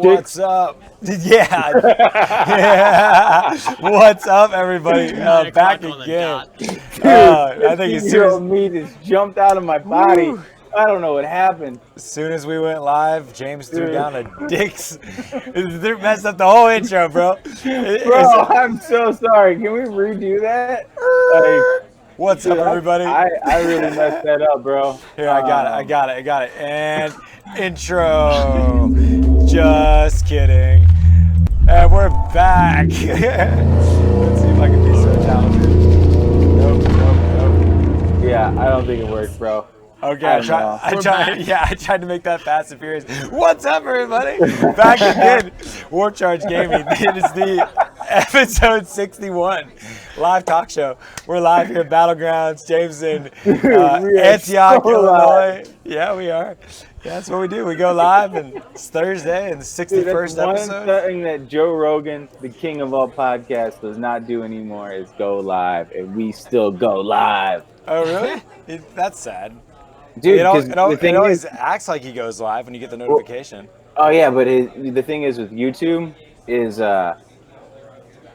What's up? Yeah. What's up, everybody? Back again. I think as soon as me just jumped out of my body. I don't know what happened. As soon as we went live, James threw down a dicks. They messed up the whole intro, bro. I'm so sorry. Can we redo that? What's up, everybody? I really messed that up, bro. Here, I got it. And intro. Just kidding. And we're back. Let's see if I can be so talented. Nope. Yeah, I don't think it worked, bro. Okay, I tried to make that fast and furious. What's up, everybody? Back again. War Charge Gaming. It is the episode 61 live talk show. We're live here at Battlegrounds, James in Antioch, Illinois. Yeah, we are. Yeah, that's what we do. We go live, and it's Thursday, and the 61st episode. One thing that Joe Rogan, the king of all podcasts, does not do anymore is go live, and we still go live. Oh, really? That's sad. Dude, it always acts like he goes live when you get the notification. Oh yeah, but the thing is with YouTube is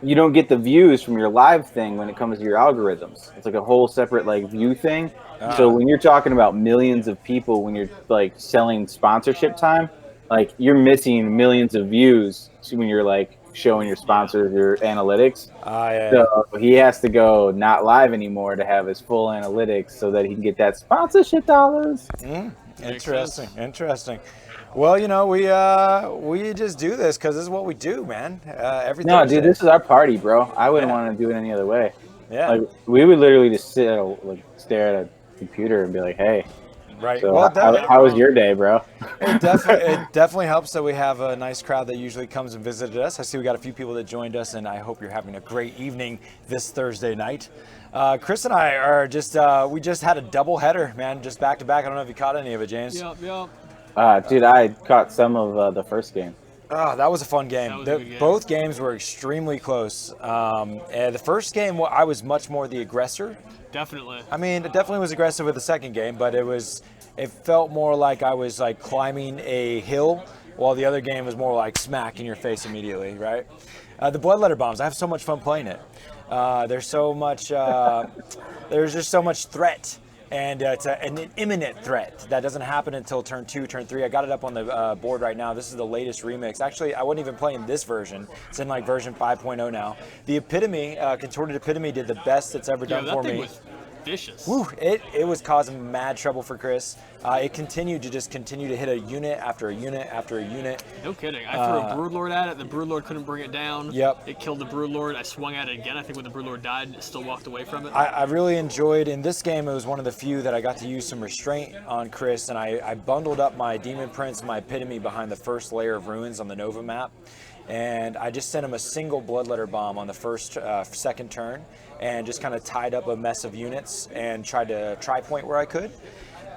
you don't get the views from your live thing when it comes to your algorithms. It's like a whole separate view thing. So when you're talking about millions of people, when you're selling sponsorship time, you're missing millions of views when you're showing your sponsors your analytics. Yeah. So he has to go not live anymore to have his full analytics so that he can get that sponsorship dollars. Interesting. Well, we just do this because this is what we do, man. No, dude, this is our party, bro. I wouldn't want to do it any other way. Yeah. We would literally just stare at a computer and be like, hey. Right. So how was your day, bro? It definitely helps that we have a nice crowd that usually comes and visited us. I see we got a few people that joined us, and I hope you're having a great evening this Thursday night. Chris and I are we just had a double header, man, just back to back. I don't know if you caught any of it, James. Yep. Dude, I caught some of the first game. Oh, that was a fun game. Both games were extremely close. And the first game, I was much more the aggressor. Definitely. I mean, it definitely was aggressive with the second game, but it felt more like I was climbing a hill, while the other game was more like smack in your face immediately, right? The Bloodletter Bombs, I have so much fun playing it. There's just so much threat. And it's an imminent threat that doesn't happen until turn 2, turn 3. I got it up on the board right now. This is the latest remix. Actually, I wasn't even playing this version. It's in version 5.0 now. The Epitome, Contorted Epitome, did the best it's ever done for me. Was vicious. Woo, it was causing mad trouble for Chris. It continued to hit a unit after a unit after a unit. No kidding. I threw a Broodlord at it. The Broodlord couldn't bring it down. Yep. It killed the Broodlord. I swung at it again. I think when the Broodlord died, it still walked away from it. I really enjoyed, in this game, it was one of the few that I got to use some restraint on Chris, and I bundled up my Demon Prince, my Epitome behind the first layer of ruins on the Nova map. And I just sent him a single Bloodletter Bomb on the second turn, and just kind of tied up a mess of units and tried to tri-point where I could.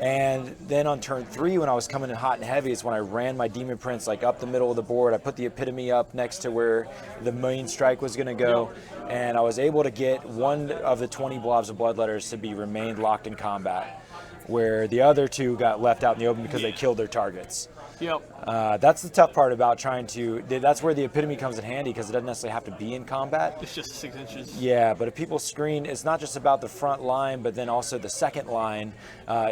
And then on turn 3, when I was coming in hot and heavy, is when I ran my Demon Prince up the middle of the board. I put the Epitome up next to where the main strike was going to go, and I was able to get one of the 20 blobs of Bloodletters to remained locked in combat, where the other 2 got left out in the open because they killed their targets. Yep. That's the tough part about that's where the Epitome comes in handy, because it doesn't necessarily have to be in combat. It's just 6 inches. Yeah, but if people screen, it's not just about the front line, but then also the second line,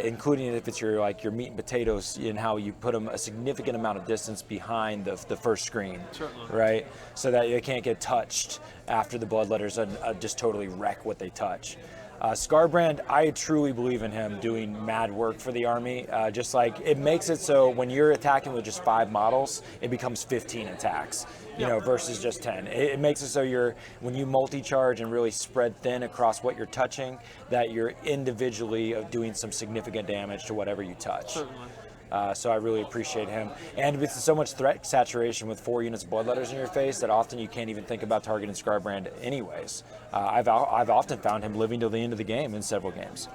including if it's your meat and potatoes, and how you put them a significant amount of distance behind the first screen. Certainly. Right? So that they can't get touched after the Bloodletters and just totally wreck what they touch. Scarbrand, I truly believe in him doing mad work for the army. It makes it so when you're attacking with just 5 models, it becomes 15 attacks, versus just 10. It makes it so when you multi-charge and really spread thin across what you're touching, that you're individually doing some significant damage to whatever you touch. Certainly. So I really appreciate him. And with so much threat saturation with 4 units of Bloodletters in your face, that often you can't even think about targeting Scarbrand anyways. I've often found him living till the end of the game in several games.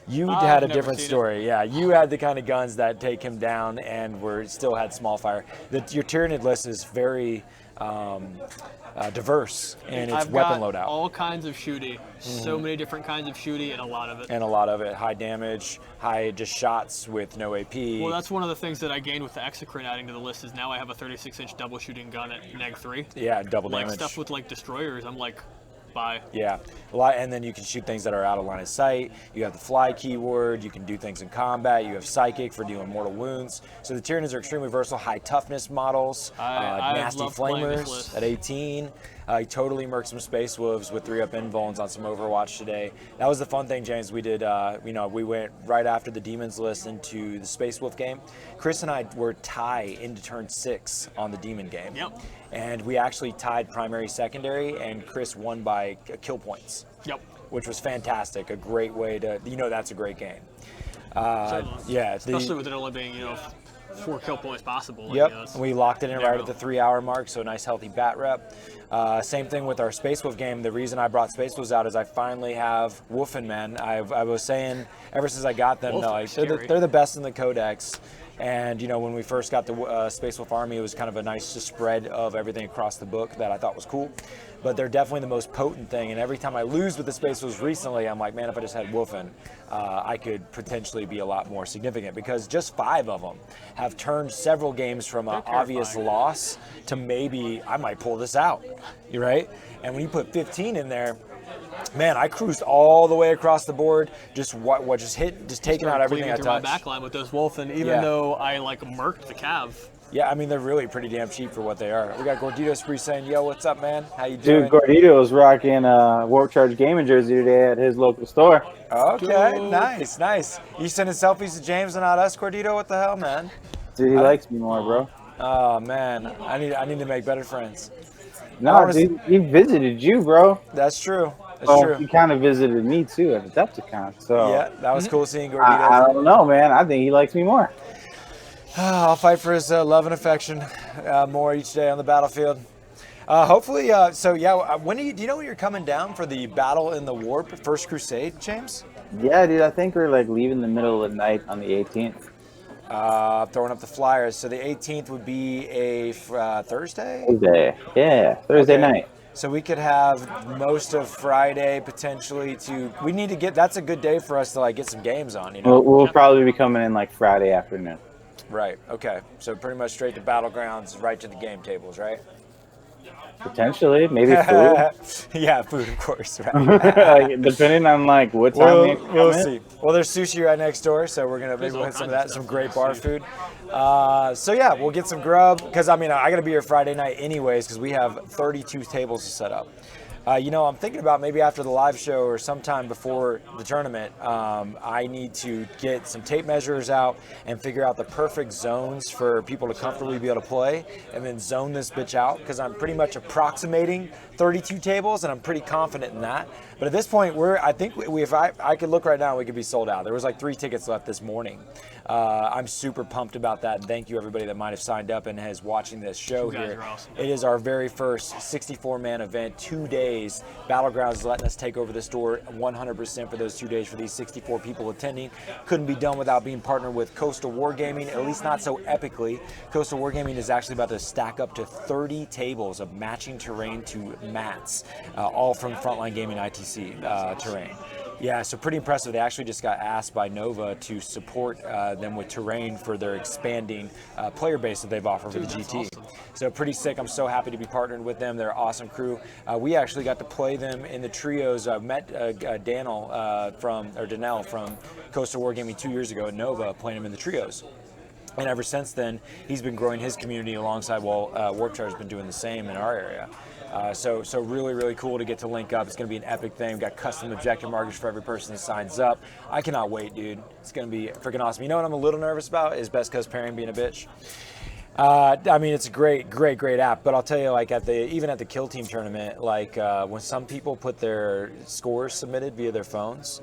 You had a different story. Yeah, you had the kind of guns that take him down and still had small fire. Your Tyranid list is very diverse in its I've weapon got loadout. all kinds of shooty, so many different kinds of shooty, and a lot of it. And a lot of it high damage, high just shots with no AP. Well, that's one of the things that I gained with the Exocrine adding to the list is now I have a 36-inch double shooting gun at neg 3. Yeah, double Like damage. stuff with like destroyers, I'm like, bye. Yeah, a lot, and then you can shoot things that are out of line of sight. You have the fly keyword. You can do things in combat. You have psychic for dealing mortal wounds. So the Tyranids are extremely versatile, high toughness models. I nasty love playing this flamers list. at 18. He totally murked some Space Wolves with 3-up invulns on some Overwatch today. That was the fun thing, James. We did, we went right after the Demons list into the Space Wolf game. Chris and I were tied into turn 6 on the Demon game. Yep. And we actually tied primary, secondary, and Chris won by kill points. Yep. Which was fantastic. A great way to, that's a great game. Yeah. Especially with it only being, 4 kill points possible. Like, Yep, it's we locked it in right narrow. at the 3-hour mark, so a nice healthy bat rep. Same thing with our Space Wolf game. The reason I brought Space Wolves out is I finally have Wolfen Men. I was saying ever since I got them, Wolfen, they're the best in the Codex. And when we first got the Space Wolf army, it was kind of a nice spread of everything across the book that I thought was cool. But they're definitely the most potent thing. And every time I lose with the Space Wolves recently, I'm like, man, if I just had Wolfen, I could potentially be a lot more significant, because just 5 of them have turned several games from an obvious loss to maybe I might pull this out. You're right. And when you put 15 in there, man, I cruised all the way across the board, just taking out everything I through my touched. backline with those Wolfen, even though I murked the Cav. Yeah, I mean, they're really pretty damn cheap for what they are. We got Gordito Spree saying, yo, what's up, man? How you doing? Dude, Gordito's rocking a Warp Charge gaming jersey today at his local store. Okay, nice. You sending selfies to James and not us, Gordito? What the hell, man? Dude, he likes me more, bro. Oh, man. I need to make better friends. No, dude, he visited you, bro. That's true. That's Well, true. he kind of visited me, too, at the Decepticon. So Yeah, that was cool seeing Gordito. I don't know, man. I think he likes me more. I'll fight for his love and affection more each day on the battlefield. Hopefully, when do you know when you're coming down for the Battle in the Warp First Crusade, James? Yeah, dude, I think we're leaving the middle of the night on the 18th. Throwing up the flyers. So the 18th would be a Thursday? Thursday. Yeah, Thursday night. So we could have most of Friday potentially we need to that's a good day for us to get some games on, We'll probably be coming in Friday afternoon. Right, okay. So pretty much straight to Battlegrounds, right to the game tables, right? Potentially, maybe food. Yeah, food, of course, right? Depending on what time we'll see. Well, there's sushi right next door, so we're gonna maybe hit some of that, some great bar food. So yeah, we'll get some grub, because I gotta be here Friday night anyways, because we have 32 tables to set up. I'm thinking about maybe after the live show or sometime before the tournament, I need to get some tape measures out and figure out the perfect zones for people to comfortably be able to play, and then zone this bitch out, because I'm pretty much approximating 32 tables, and I'm pretty confident in that. But at this point, if I could look right now, we could be sold out. There was 3 tickets left this morning. I'm super pumped about that. And thank you everybody that might have signed up and is watching this show You guys here. are awesome. It is our very first 64-man event, 2 days. Battlegrounds is letting us take over the store 100% for those 2 days for these 64 people attending. Couldn't be done without being partnered with Coastal Wargaming, at least not so epically. Coastal Wargaming is actually about to stack up to 30 tables of matching terrain to mats, all from Frontline Gaming ITC terrain. Yeah, so pretty impressive. They actually just got asked by Nova to support them with terrain for their expanding player base that they've offered for the GT. Awesome. So pretty sick. I'm so happy to be partnered with them. They're an awesome crew. We actually got to play them in the trios. I met Danelle from Coastal Wargaming 2 years ago at Nova, playing him in the trios. And ever since then, he's been growing his community alongside while Warp Charge has been doing the same in our area. So really, really cool to get to link up. It's going to be an epic thing. We've got custom objective markers for every person that signs up. I cannot wait, dude. It's going to be freaking awesome. You know what I'm a little nervous about is Best Cuz pairing being a bitch. It's a great app, but I'll tell you, even at the Kill Team tournament, when some people put their scores submitted via their phones,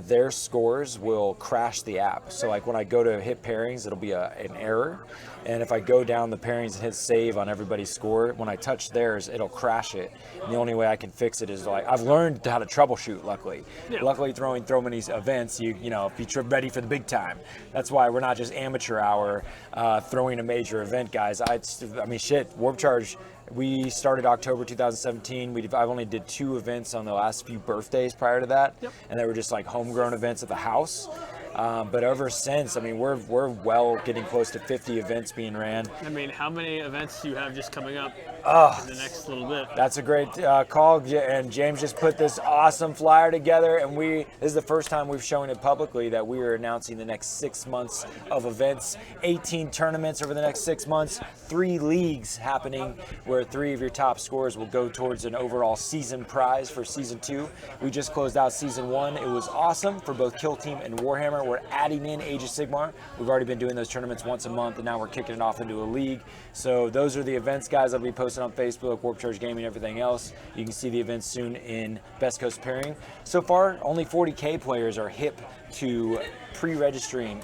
their scores will crash the app. So when I go to hit pairings, it'll be an error. And if I go down the pairings and hit save on everybody's score, when I touch theirs, it'll crash it. And the only way I can fix it is I've learned how to troubleshoot, luckily. Yeah. Luckily, throwing these events, be ready for the big time. That's why we're not just amateur hour throwing a major event, guys. Warp Charge We started October 2017. I've only did 2 events on the last few birthdays prior to that, and they were just like homegrown events at the house. But ever since, I mean, we're well getting close to 50 events being ran. I mean, how many events do you have just coming up in the next little bit? That's a great call, and James just put this awesome flyer together, and this is the first time we've shown it publicly that we are announcing the next 6 months of events, 18 tournaments over the next 6 months, 3 leagues happening where 3 of your top scorers will go towards an overall season prize for season 2. We just closed out season 1. It was awesome for both Kill Team and Warhammer. We're adding in Age of Sigmar. We've already been doing those tournaments once a month, and now we're kicking it off into a league. So those are the events, guys. I'll be posting on Facebook, Warp Charge Gaming, everything else. You can see the events soon in Best Coast Pairing. So far, only 40K players are hip to pre-registering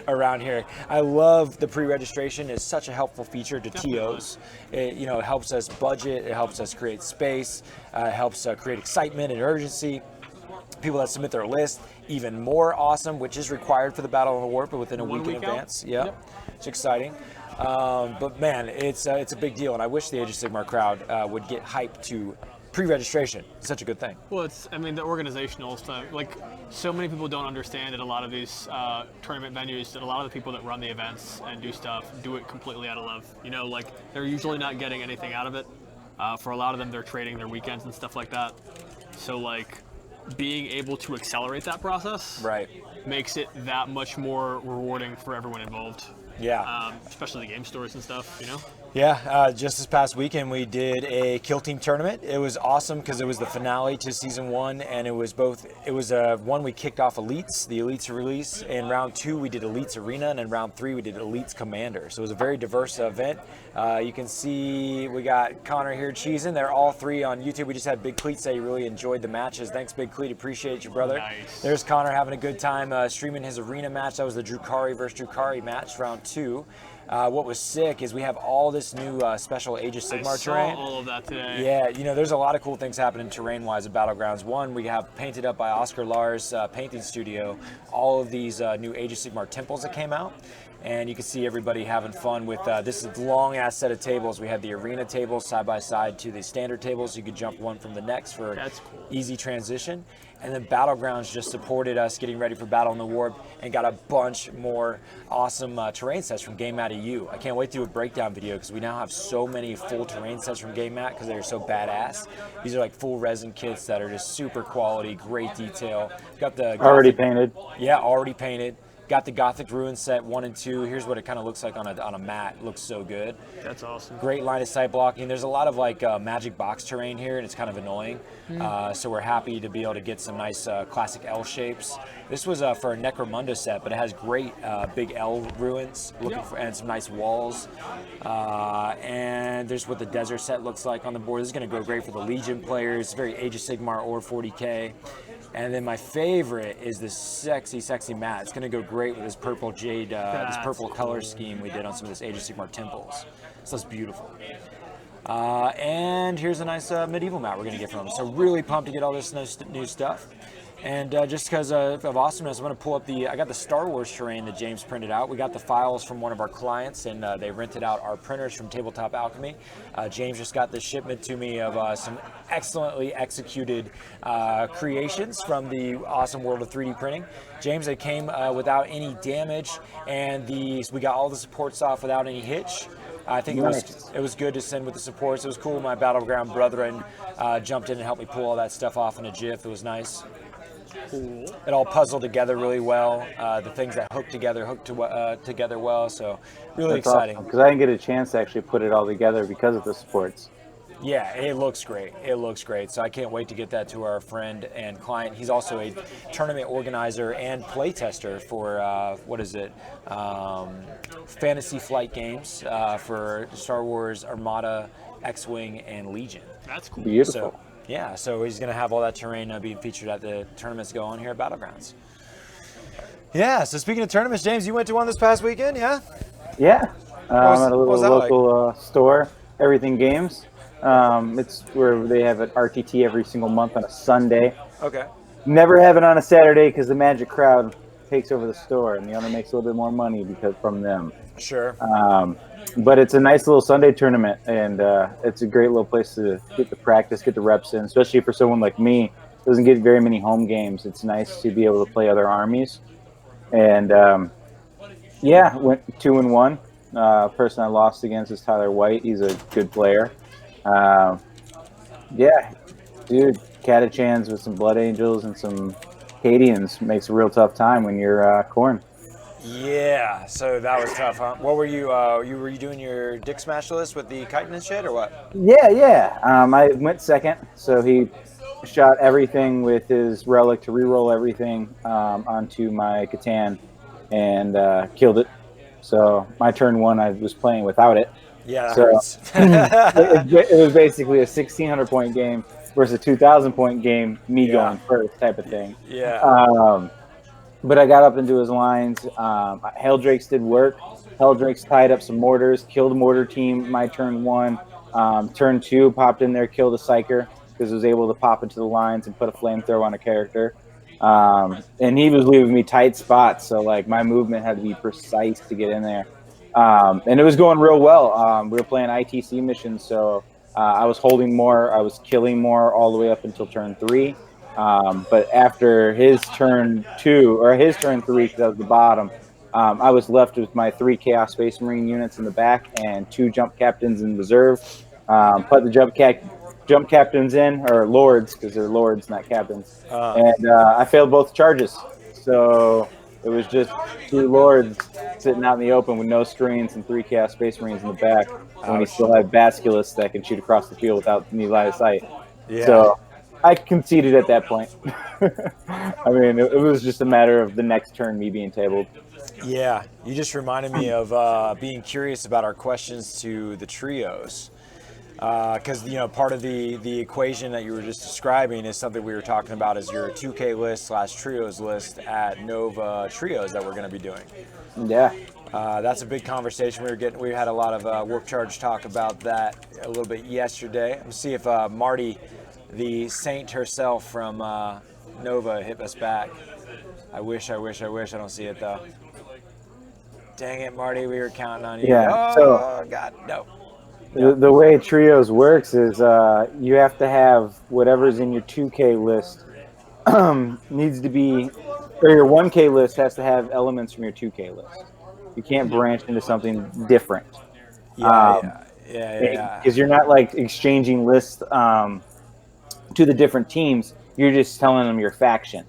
around here. I love the pre-registration. It's such a helpful feature to TOs. It helps us budget. It helps us create space. It helps create excitement and urgency. People that submit their list, even more awesome, which is required for the Battle of the Warp, but within a week in advance. Yep. It's exciting. But man, it's a big deal, and I wish the Age of Sigmar crowd would get hyped to pre-registration. It's such a good thing. Well, the organizational stuff, like, so many people don't understand at a lot of these tournament venues that a lot of the people that run the events and do stuff do it completely out of love. Like, they're usually not getting anything out of it. For a lot of them, they're trading their weekends and stuff like that. So, like, being able to accelerate that process makes it that much more rewarding for everyone involved. Yeah. Especially the game stores and stuff, Yeah, just this past weekend we did a Kill Team tournament. It was awesome because it was the finale to season 1, and it was one we kicked off Elites, the Elites release. In round 2 we did Elites Arena, and in round 3 we did Elites Commander. So it was a very diverse event. You can see we got Connor here cheesing. They're all 3 on YouTube. We just had Big Cleat say he really enjoyed the matches. Thanks, Big Cleat. Appreciate you, brother. Nice. There's Connor having a good time streaming his arena match. That was the Drukari versus Drukari match, round 2. What was sick is we have all this new special Age of Sigmar terrain. I saw all of that today. Yeah, there's a lot of cool things happening terrain-wise at Battlegrounds. One, we have painted up by Oscar Lars painting studio all of these new Age of Sigmar temples that came out. And you can see everybody having fun with this long-ass set of tables. We had the arena tables side by side to the standard tables. So you could jump one from the next for easy transition. And then Battlegrounds just supported us getting ready for Battle in the Warp and got a bunch more awesome terrain sets from Game Mat EU. I can't wait to do a breakdown video because we now have so many full terrain sets from Game Mat because they're so badass. These are like full resin kits that are just super quality, great detail. Got the already painted. Yeah, already painted. Got the Gothic Ruin set 1 and 2. Here's what it kind of looks like on a mat. It looks so good. That's awesome. Great line of sight blocking. There's a lot of like magic box terrain here, and it's kind of annoying. So we're happy to be able to get some nice classic L shapes. This was for a Necromunda set, but it has great big L ruins and some nice walls. And there's what the desert set looks like on the board. This is going to go great for the Legion players. Very Age of Sigmar or 40K. And then my favorite is this sexy, sexy mat. It's going to go great with this purple jade, this purple color scheme we did on some of this Age of Sigmar temples. So it's beautiful. And here's a nice medieval mat we're going to get from them. So really pumped to get all this new stuff. And just because of awesomeness, I'm going to pull up I got the Star Wars terrain that James printed out. We got the files from one of our clients, and they rented out our printers from Tabletop Alchemy. James just got the shipment to me of some excellently executed creations from the awesome world of 3D printing. James, they came without any damage, and we got all the supports off without any hitch. I think it was good to send with the supports. It was cool. My Battleground brethren jumped in and helped me pull all that stuff off in a jiff. It was nice. Cool. It all puzzled together really well. The things that hooked together well. So really exciting. Because I didn't get a chance to actually put it all together because of the supports. Yeah, it looks great. It looks great. So I can't wait to get that to our friend and client. He's also a tournament organizer and playtester for Fantasy Flight Games for Star Wars, Armada, X-Wing, and Legion. That's cool. Beautiful. So, yeah, so he's going to have all that terrain being featured at the tournaments go on here at Battlegrounds. Yeah, so speaking of tournaments, James, you went to one this past weekend, yeah? Yeah. At a little local store, Everything Games. It's where they have an RTT every single month on a Sunday. Okay. Never have it on a Saturday because the Magic crowd takes over the store, and the owner makes a little bit more money because from them. Sure. But it's a nice little Sunday tournament, and it's a great little place to get the practice, get the reps in, especially for someone like me who doesn't get very many home games. It's nice to be able to play other armies. And went 2-1. Person I lost against is Tyler White. He's a good player. Dude, Catachans with some Blood Angels and some Cadians makes a real tough time when you're Khorne. Yeah, so that was tough, huh? What were you? Were you doing your Dick Smash list with the chitin and shit, or what? Yeah. I went second, so he shot everything with his relic to reroll everything onto my Catan and killed it. So my turn 1, I was playing without it. Yeah, that so hurts. it was basically a 1,600 point game versus a 2,000 point game, me going first type of thing. Yeah. But I got up into his lines. Helldrakes did work. Helldrakes tied up some mortars, killed the mortar team. My turn 1. Turn 2, popped in there, killed a Psyker because I was able to pop into the lines and put a flamethrower on a character. And he was leaving me tight spots, so like my movement had to be precise to get in there. And it was going real well. We were playing ITC missions, so I was holding more, I was killing more all the way up until turn 3. But after his turn 2, or his turn 3, because that was the bottom, I was left with my 3 Chaos Space Marine units in the back and 2 jump captains in reserve. Put the jump captains in, or lords, because they're lords, not captains. And I failed both charges. So it was just 2 lords sitting out in the open with no screens and 3 Chaos Space Marines in the back. When he still had Basculists that can shoot across the field without any line of sight. Yeah. So I conceded at that point. I mean, it was just a matter of the next turn me being tabled. Yeah, you just reminded me of being curious about our questions to the trios. Because part of the equation that you were just describing is something we were talking about as your 2K list / trios list at Nova Trios that we're going to be doing. Yeah. That's a big conversation. We had a lot of work charge talk about that a little bit yesterday. Let's see if Marty, the saint herself from Nova, hit us back. I wish. I don't see it though. Dang it, Marty, we were counting on you. Yeah. Oh, God, no. The way trios works is you have to have whatever's in your 2K list needs to be, or your 1K list has to have elements from your 2K list. You can't branch into something different. Yeah. Because you're not like exchanging lists to the different teams. You're just telling them your faction.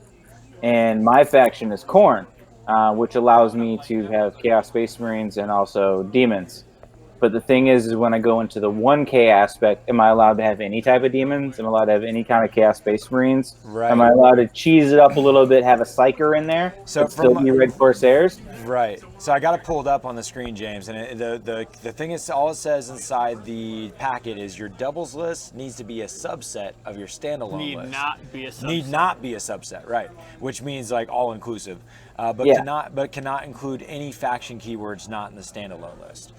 And my faction is Khorne, which allows me to have Chaos Space Marines and also demons. But the thing is when I go into the 1K aspect, am I allowed to have any type of demons? Am I allowed to have any kind of Chaos Space Marines? Right. Am I allowed to cheese it up a little bit, have a Psyker in there, but still be Red Corsairs? Right. So I got it pulled up on the screen, James, and the thing is, all it says inside the packet is your doubles list needs to be a subset of your standalone list. Need not be a subset. Need not be a subset, right? Which means like all inclusive, but cannot include any faction keywords not in the standalone list.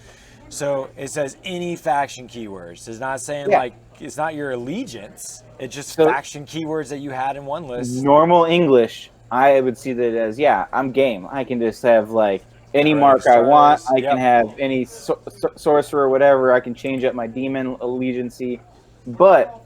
So it says any faction keywords. It's not saying like it's not your allegiance. It's just faction keywords that you had in one list. Normal English, I would see that as I'm game. I can just have like any mark I want. I can have any sorcerer or whatever. I can change up my demon allegiancy. But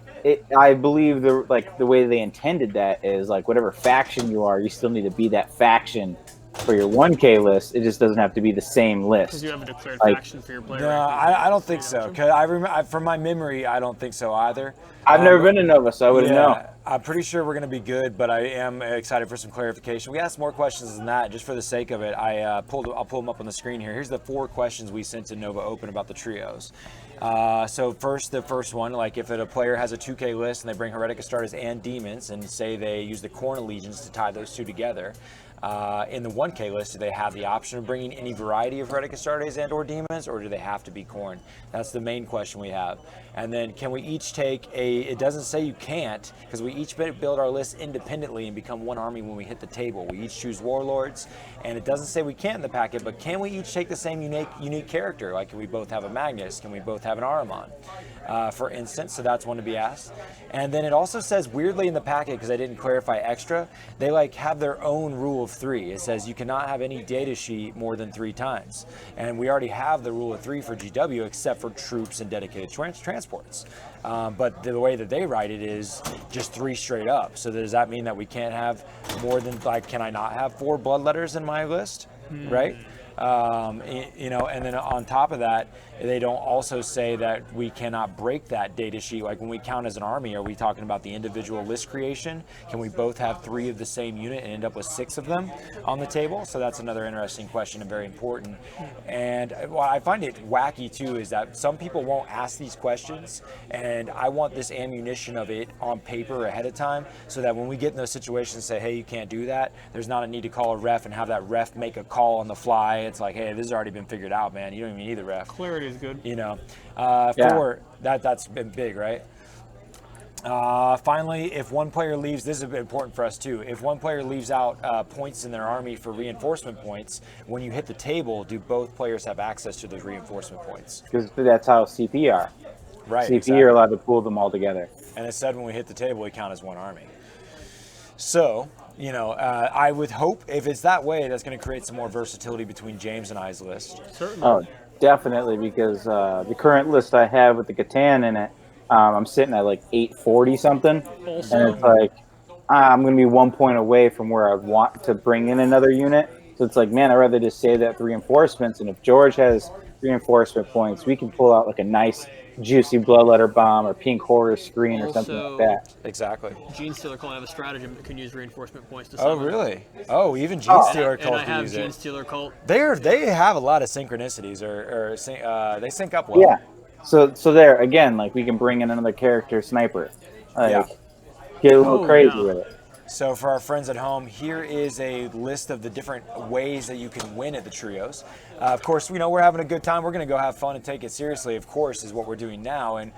I believe the way they intended that is like whatever faction you are, you still need to be that faction. For your 1K list, it just doesn't have to be the same list. Because you have a declared faction for your player. No, I don't think so. Cause I remember from my memory, I don't think so either. I've never been to Nova, so I wouldn't know. I'm pretty sure we're going to be good, but I am excited for some clarification. We asked more questions than that, just for the sake of it. I'll pull them up on the screen here. Here's the 4 questions we sent to Nova Open about the trios. So the first one, like if a player has a 2K list and they bring Heretic Astartes and Demons, and say they use the Khorne Allegiance to tie those 2 together, in the 1K list, do they have the option of bringing any variety of Heretic Astartes and or Demons, or do they have to be Khorne? That's the main question we have. And then can we each take it doesn't say you can't, because we each build our list independently and become one army when we hit the table. We each choose warlords, and it doesn't say we can't in the packet, but can we each take the same unique character? Like, can we both have a Magnus? Can we both have an Ahriman? For instance, so that's one to be asked. And then it also says, weirdly in the packet, because I didn't clarify extra, they like have their own rule of 3. It says you cannot have any data sheet more than 3 times. And we already have the rule of 3 for GW, except for troops and dedicated transports. But the way that they write it is just 3 straight up. So does that mean that we can't have more than, like, can I not have 4 bloodletters in my list, right? You know, and then on top of that, they don't also say that we cannot break that data sheet. Like when we count as an army, are we talking about the individual list creation? Can we both have 3 of the same unit and end up with 6 of them on the table? So that's another interesting question and very important. And what I find it wacky too is that some people won't ask these questions, and I want this ammunition of it on paper ahead of time so that when we get in those situations and say, hey, you can't do that, there's not a need to call a ref and have that ref make a call on the fly. It's like, hey, this has already been figured out, man. You don't even need the ref. Clarity is good. You know, Yeah. for that's been big, right? Finally, if one player leaves, this is important for us too. If one player leaves out points in their army for reinforcement points, when you hit the table, do both players have access to those reinforcement points? Because that's how CP are. Right. CP exactly. are allowed to pool them all together. And it said when we hit the table, we count as one army. So, you know, I would hope if it's that way, that's going to create some more versatility between James and I's list. Certainly. Oh, definitely, because the current list I have with the Catan in it, I'm sitting at like 840 something, Also, and it's like I'm going to be 1 point away from where I want to bring in another unit. So it's like, man, I'd rather just save that 3 reinforcements, and if George has reinforcement points, we can pull out like a nice juicy bloodletter bomb or pink horror screen or something like that. Exactly. Gene Stealer Cult, I have a stratagem that can use reinforcement points to Oh, summon. really? Oh, even Gene Stealer And Cult I can have use Gene it. Stealer Cult. They have a lot of synchronicities, they sync up well. Yeah. So there again, like we can bring in another character, sniper. Like, Yeah. get a little crazy yeah. with it. So for our friends at home, here is a list of the different ways that you can win at the trios. Of course, we know we're having a good time. We're going to go have fun and take it seriously, of course, is what we're doing now. And,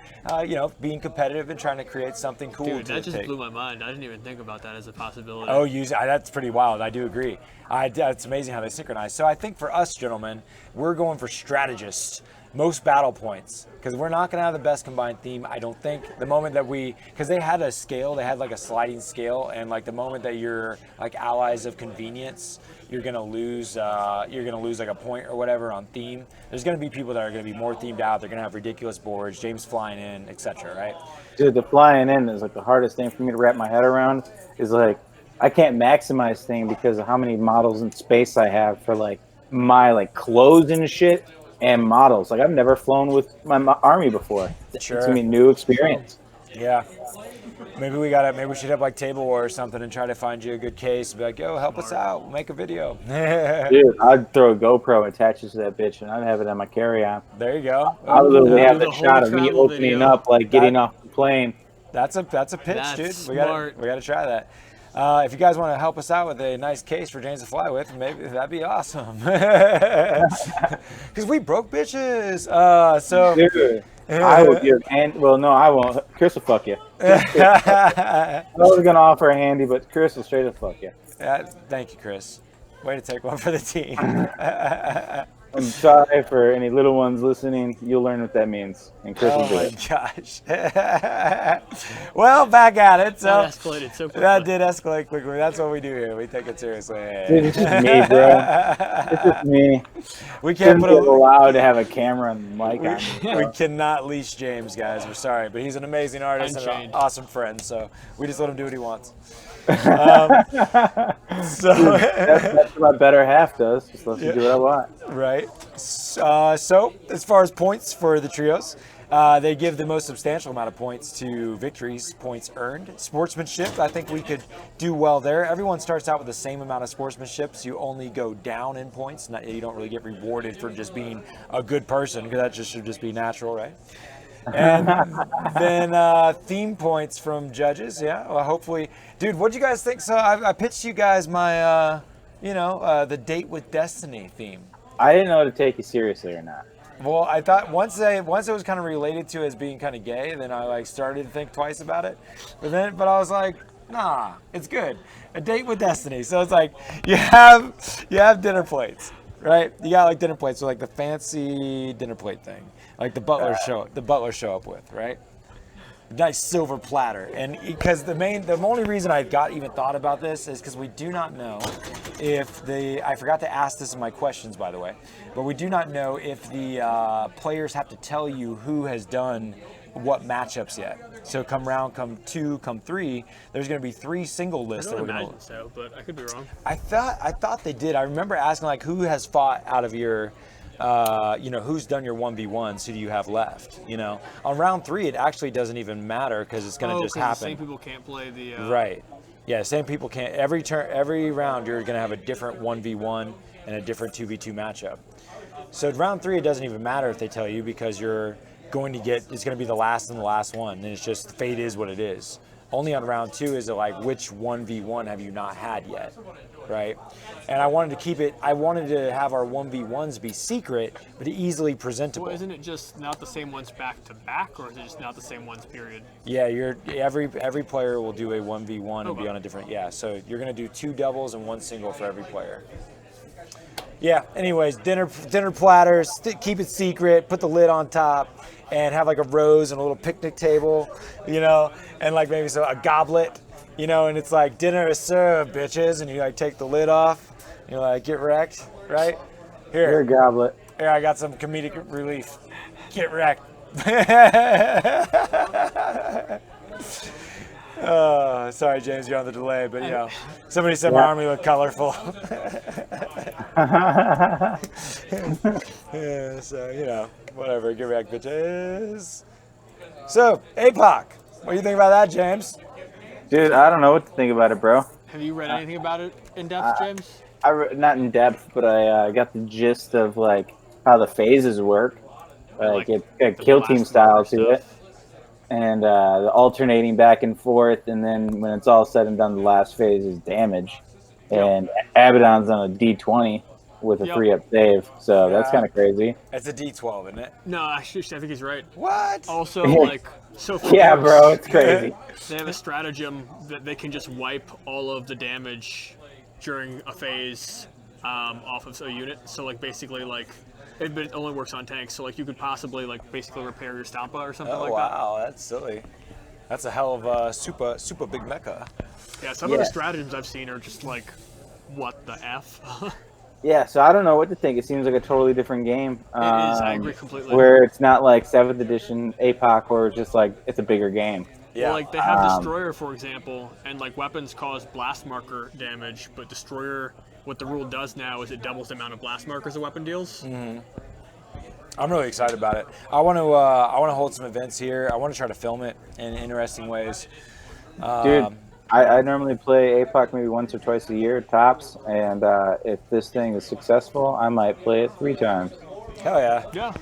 you know, being competitive and trying to create something cool Dude, to that just take. blew my mind. I didn't even think about that as a possibility. Oh, that's pretty wild. I do agree. It's amazing how they synchronize. So I think for us, gentlemen, we're going for strategists. Most battle points, because we're not going to have the best combined theme, I don't think. The moment that because they had a scale, they had like a sliding scale, and like the moment that you're like allies of convenience, you're going to lose like a point or whatever on theme. There's going to be people that are going to be more themed out. They're going to have ridiculous boards, James flying in, etc. Right? Dude, the flying in is like the hardest thing for me to wrap my head around. Is like I can't maximize thing because of how many models in space I have for like my like clothes and shit. And models. Like I've never flown with my army before. Sure. It's gonna be a new experience. Yeah. Maybe we should have like Table War or something and try to find you a good case and be like, yo, help us out, we'll make a video. Dude, I'd throw a GoPro attached to that bitch and I'd have it on my carry-on. There you go. I would literally have the that shot whole of me travel opening video. up, like getting off the plane. That's a pitch, That's dude. We smart. gotta try that. If you guys want to help us out with a nice case for James to fly with, maybe that'd be awesome. Because we broke bitches. Dude, I will give well, no, I won't. Chris will fuck you. I was gonna offer a handy, but Chris will straight up fuck you. Thank you, Chris. Way to take one for the team. I'm sorry for any little ones listening. You'll learn what that means. And Chris will Oh do my it. gosh. Well, back at it. So That escalated so quickly. that did escalate quickly. That's what we do here. We take it seriously. Dude, it's just me, bro. It's just me. We can't Shouldn't put be a allowed to have a camera and mic on me. we cannot leash James, guys. We're sorry, but he's an amazing artist and an Unchained. awesome friend. So we just let him do what he wants. That's what my better half does. Just let me do what I want. Right. So as far as points for the trios, they give the most substantial amount of points to victories, points earned. Sportsmanship, I think we could do well there. Everyone starts out with the same amount of sportsmanship, so you only go down in points. You don't really get rewarded for just being a good person, because that should just be natural, right? And then theme points from judges. Yeah, well, hopefully. Dude, what do you guys think? So I pitched you guys my, the Date with Destiny theme. I didn't know to take you seriously or not. Well, I thought once it was kind of related to as being kind of gay, then I like started to think twice about it. But I was like, nah, it's good. A Date with Destiny. So it's like you have dinner plates, right? You got like dinner plates, so like the fancy dinner plate thing, like the butler show up with, right? nice silver platter. And because the only reason I even thought about this is because we do not know if I forgot to ask this in my questions, by the way, but we do not know if the players have to tell you who has done what matchups yet. So come round, come 2, come 3, there's going to be 3 single lists I that don't we're going imagine so, but I could be wrong. I thought they did. I remember asking like who has fought out of your who's done your 1v1s, who do you have left? On round 3 it actually doesn't even matter because it's going to just happen. The same people can't play the Right. Yeah, same people can't. Every round you're going to have a different 1v1 and a different 2v2 matchup. So round 3 it doesn't even matter if they tell you because it's going to be the last and the last one, and it's just fate is what it is. Only on round 2 is it like which 1v1 have you not had yet, right? And I wanted to have our 1v1s be secret, but easily presentable. Well, isn't it just not the same ones back to back, or is it just not the same ones, period? Yeah, every player will do a 1v1 and be on a different, so you're going to do 2 doubles and 1 single for every player. Yeah, anyways, dinner platters, keep it secret, put the lid on top, and have like a rose and a little picnic table, and like maybe a goblet, and it's like dinner is served, bitches, and you like take the lid off, and you're like, get wrecked, right? Here a goblet. Here, I got some comedic relief. Get wrecked. Oh, sorry, James, you're on the delay, but somebody said my army looked colorful. Yeah, so whatever, get wrecked, bitches. So, APOC, what do you think about that, James? Dude, I don't know what to think about it, bro. Have you read anything about it in depth, James? Not in depth, but I got the gist of like how the phases work. Like it's got kill team style to it. And the alternating back and forth, and then when it's all said and done, the last phase is damage. And Abaddon's on a D20 with a 3-up save, so that's kind of crazy. It's a D12, isn't it? No, I think he's right. What? Also, yeah, bro, it's crazy. They have a stratagem that they can just wipe all of the damage during a phase off of a unit. So, like, basically, like, it only works on tanks. So, like, you could possibly, like, basically repair your Stampa or something like that. Oh, wow, that's silly. That's a hell of a super big mecha. Yeah, some of the stratagems I've seen are just like, what the F? Yeah, so I don't know what to think. It seems like a totally different game. It is, I agree completely. Where it's not like 7th edition APOC, where it's just like, it's a bigger game. Yeah. Well, like, they have Destroyer, for example, and, like, weapons cause blast marker damage, but Destroyer, what the rule does now is it doubles the amount of blast markers a weapon deals. Mm-hmm. I'm really excited about it. I want to hold some events here. I want to try to film it in interesting ways. Dude, I normally play APOC maybe once or twice a year, tops, and if this thing is successful, I might play it 3 times. Hell yeah. Yeah.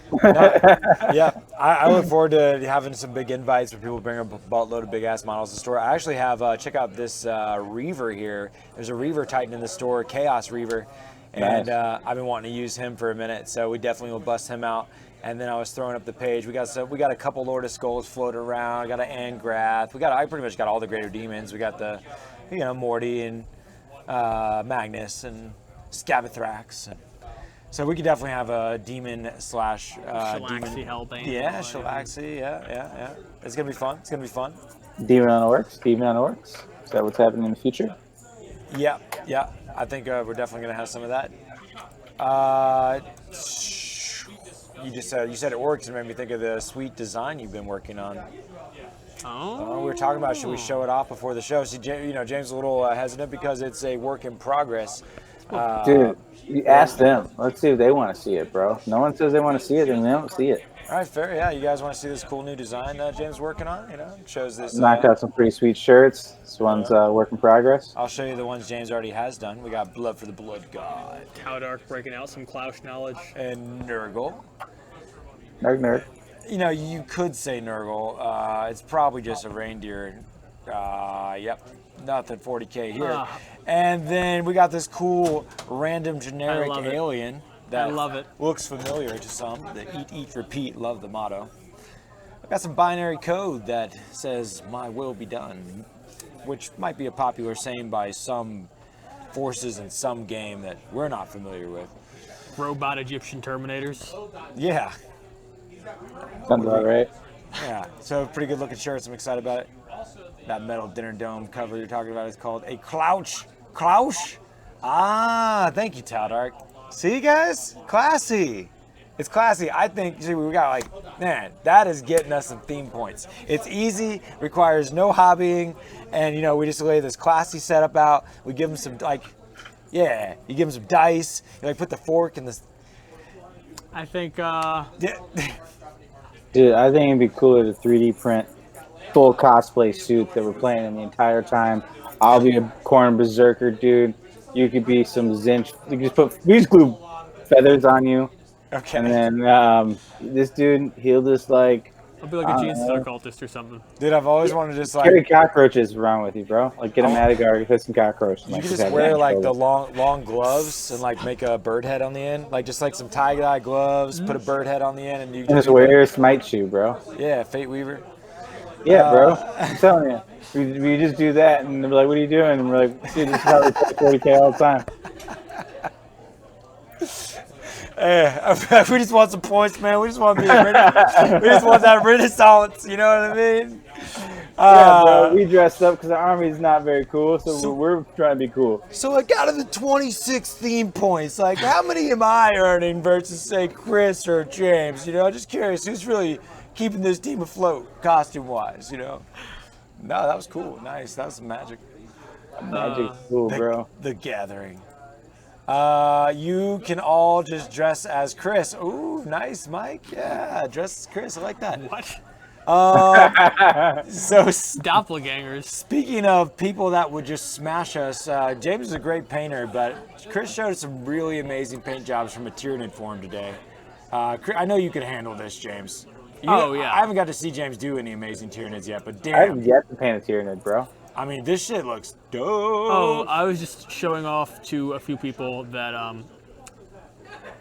Yeah. I look forward to having some big invites where people bring a buttload of big-ass models to the store. I actually have, check out this Reaver here. There's a Reaver Titan in the store, Chaos Reaver. And nice. I've been wanting to use him for a minute, so we definitely will bust him out. And then I was throwing up the page. We got a couple Lord of Skulls floating around. I got an Angrath. I pretty much got all the Greater Demons. We got the, Morty and Magnus and Scabathrax. So we could definitely have a demon / Shalaxi Hellbane. Yeah, Shalaxi. Yeah. It's gonna be fun. Demon on Orcs. Is that what's happening in the future? Yeah. I think we're definitely gonna have some of that. You said Orcs and made me think of the sweet design you've been working on. Oh. We were talking about should we show it off before the show? See, James is a little hesitant because it's a work in progress. Dude, you ask them. Let's see if they want to see it, bro. If no one says they want to see it, then they don't see it. All right, fair. Yeah, you guys want to see this cool new design James is working on? It shows this. Knocked out some pretty sweet shirts. This one's work in progress. I'll show you the ones James already has done. We got Blood for the Blood God. Cowdark breaking out some Klausch knowledge. And Nurgle. Nerd. You could say Nurgle. It's probably just a reindeer. Yep. Nothing 40K here. And then we got this cool random generic alien that looks familiar to some. The eat, repeat, love the motto. I've got some binary code that says my will be done, which might be a popular saying by some forces in some game that we're not familiar with. Robot Egyptian Terminators. Yeah. Sounds about right. Yeah, so pretty good looking shirts. I'm excited about it. That metal dinner dome cover you're talking about is called a Clouch. Clouch? Ah, thank you, Taldark. See, guys? Classy. It's classy. I think, see, we got like, man, that is getting us some theme points. It's easy, requires no hobbying, and, you know, we just lay this classy setup out. We give them some, like, yeah, you give them some dice. You, like, put the fork in the... I think, Yeah. Dude, I think it'd be cooler to 3D print full cosplay suit that we're playing in the entire time. I'll be a corn berserker, dude. You could be some Zinch. We just glue feathers on you, Okay. and then this dude, he'll just like I'll be like a Gene Star cultist or something. Dude, I've always wanted to just like... carry cockroaches around with you, bro. Like get a Madagascar, hit some cockroaches. You could just wear like the long gloves and like make a bird head on the end, like just like some tie-dye gloves, put a bird head on the end, and you just wear a smite shoe, bro. Yeah, Fate Weaver. Yeah, bro. I'm telling you. We just do that, and they're like, "What are you doing?" And we're like, "Dude, this is how we play 40K all the time." We just want some points, man. We just want to be we just want that Renaissance, you know what I mean? Yeah, bro. We dressed up because our army's not very cool, so we're trying to be cool. So, like, out of the 26 theme points, like, how many am I earning versus, say, Chris or James? You know, just curious, who's really keeping this team afloat, costume-wise, you know? No, that was cool. Nice. That was some magic. Magic's cool, bro. The Gathering. You can all just dress as Chris. Ooh, nice, Mike. Yeah, dress as Chris. I like that. What? So, Doppelgangers. speaking of people that would just smash us, James is a great painter, but Chris showed us some really amazing paint jobs from a Tyranid form today. I know you can handle this, James. Oh, yeah. I haven't got to see James do any amazing Tyranids yet, but I haven't damn. yet to paint a Tyranid, bro. I mean, this shit looks dope. Oh, I was just showing off to a few people that,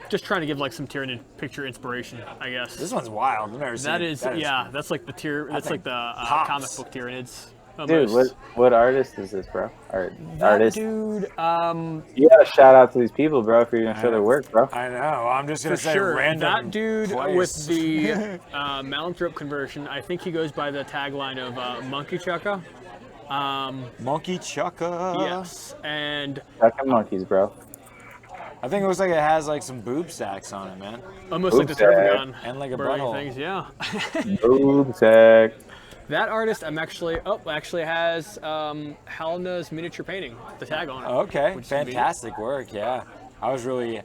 just trying to give like some Tyranid picture inspiration, I guess. This one's wild. I've never seen That it. is, yeah, that's like the that's like the comic book Tyranids. Dude, what artist is this, bro? Artist. Dude, You gotta shout out to these people, bro, if you're gonna show their work, bro. I know. I'm just gonna For say sure. random. That dude place. with the Malanthrope conversion, I think he goes by the tagline of Monkey Chucka. Monkey Chucka. Yes, and Fucking monkeys, bro. I think it looks like it has like some boob sacks on it, man. almost like the Boob sack. Turbogon And like a burning butthole. things. Yeah. Boom sack. That artist, actually has Halna's miniature painting, the tag on it. Okay, which is fantastic work. Yeah, I was really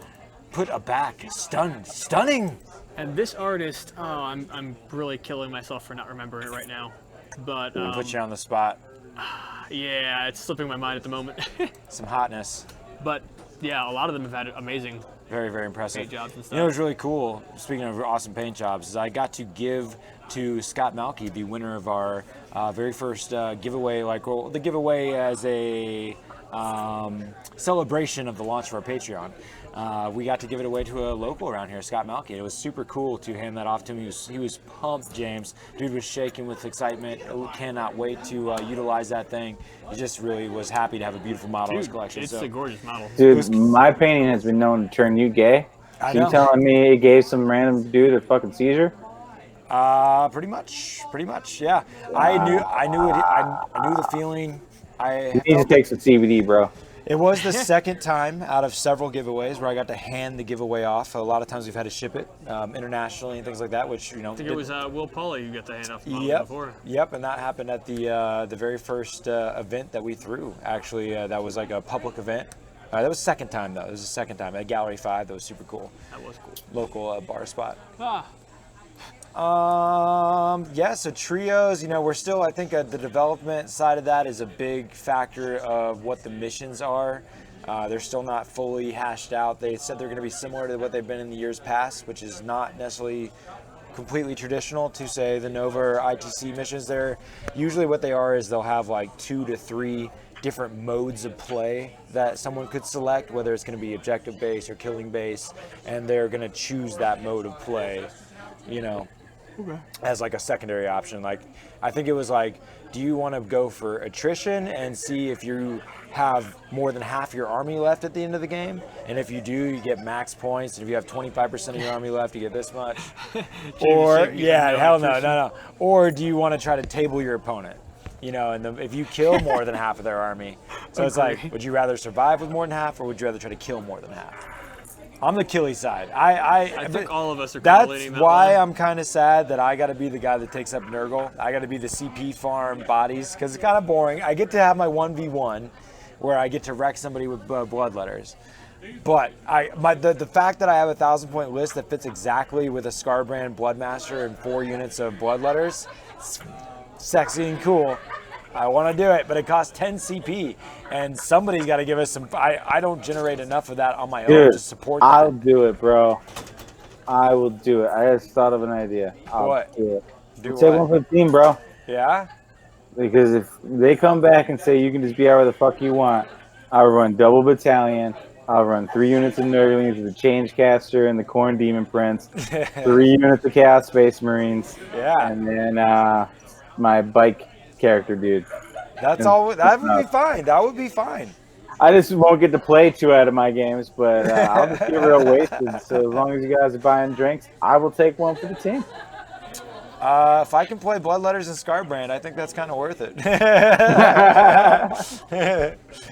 put aback, stunning. And this artist, I'm really killing myself for not remembering it right now. But Put you on the spot. yeah, it's slipping my mind at the moment. Some hotness. But yeah, a lot of them have had amazing. Very, very impressive. Paint jobs and stuff. You know what's really cool, speaking of awesome paint jobs, is I got to give to Scott Malky, the winner of our very first giveaway, the giveaway as a celebration of the launch of our Patreon. We got to give it away to a local around here, Scott Malky. It was super cool to hand that off to him. He was pumped, James. Dude was shaking with excitement. Cannot wait to utilize that thing. He just really was happy to have a beautiful model in his collection. It's a gorgeous model. Dude, my painting has been known to turn you gay. I You know. telling me it gave some random dude a fucking seizure? Pretty much, yeah. I knew the feeling. You need to take some CBD, bro. It was the second time out of several giveaways where I got to hand the giveaway off. A lot of times we've had to ship it internationally and things like that, which, you know. I think it was Will Pauly you got the hand off the model Yep, before. yep, and that happened at the very first event that we threw. Actually, that was like a public event. That was the second time, though. It was the second time at Gallery 5. That was super cool. That was cool. Local bar spot. Ah, Yeah, so trios, you know, we're still, I think the development side of that is a big factor of what the missions are. They're still not fully hashed out. They said they're going to be similar to what they've been in the years past, which is not necessarily completely traditional to say the Nova or ITC missions. They're usually what they are is they'll have like 2 to 3 different modes of play that someone could select, whether it's going to be objective based or killing based, and they're going to choose that mode of play, you know. as like a secondary option. Like, I think it was like, do you want to go for attrition and see if you have more than half your army left at the end of the game? And if you do, you get max points. And if you have 25% of your army left, you get this much. Or, yeah, hell no. Or do you want to try to table your opponent? You know, and if you kill more than half of their army, so it's like, would you rather survive with more than half, or would you rather try to kill more than half? I'm the killy side. I think all of us are kind of leaning that way. That's why I'm kind of sad that I got to be the guy that takes up Nurgle. I got to be the CP farm bodies, because it's kind of boring. I get to have my 1v1 where I get to wreck somebody with bloodletters. But the fact that I have a 1,000-point list that fits exactly with a Scarbrand Bloodmaster and 4 units of bloodletters, it's sexy and cool. I want to do it, but it costs 10 CP, and somebody's got to give us some. I don't generate enough of that on my own to support that. I'll do it, bro. I will do it. I just thought of an idea. I'll do it. Take one for the team, bro. Yeah? Because if they come back and say you can just be out where the fuck you want, I'll run double battalion. I'll run 3 units of Nurglings with the Changecaster and the Corn Demon Prince, 3 units of Chaos Space Marines, and then my bike character dude. That's all. That would be fine. That would be fine. I just won't get to play 2 out of my games, but I'll just get real wasted. So as long as you guys are buying drinks, I will take one for the team. If I can play Bloodletters and Scarbrand, I think that's kind of worth it.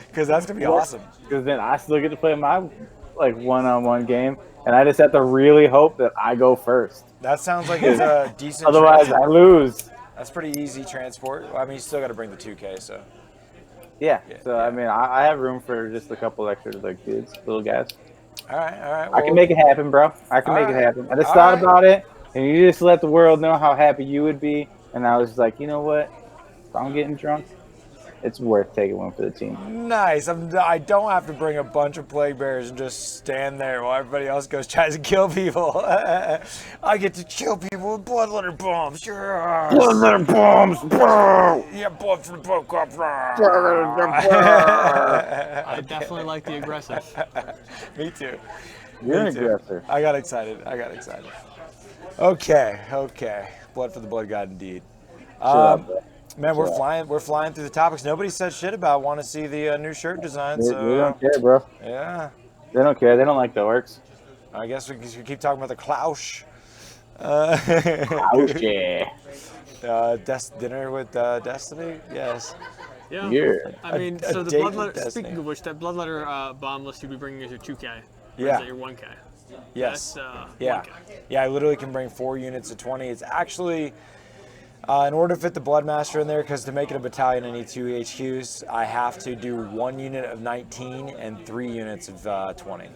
Because that's gonna be awesome. Because then I still get to play my one-on-one game, and I just have to really hope that I go first. That sounds like it's a decent. Otherwise, I lose. That's pretty easy transport. I mean, you still got to bring the 2K, so. Yeah. So I mean, I have room for just a couple extra dudes, little guys. All right. Well, I can make it happen, bro. I can make it happen. I just thought about it, and you just let the world know how happy you would be, and I was like, you know what? If I'm getting drunk, it's worth taking one for the team. Nice. I don't have to bring a bunch of plague bearers and just stand there while everybody else tries to kill people. I get to kill people with bloodletter bombs. Bloodletter bombs, bro. Yeah, blood from the book. I definitely like the aggressive. Me too. You're an aggressor. I got excited. Okay. Blood for the blood god, indeed. Man, we're flying through the topics. Nobody said shit about want to see the new shirt design. So they don't care, bro. Yeah. They don't care. They don't like the orcs. I guess we can keep talking about the Klausch. Klausch, yeah. Dinner with Destiny? Yes. Yeah. I mean, so the bloodletter. Speaking of which, that bloodletter bomb list you'd be bringing is your 2K. Or is that your 1K? Yes. That's, 1K. Yeah. I literally can bring 4 units of 20. It's actually. In order to fit the Bloodmaster in there, because to make it a battalion I need 2 HQs, I have to do 1 unit of 19 and 3 units of 20.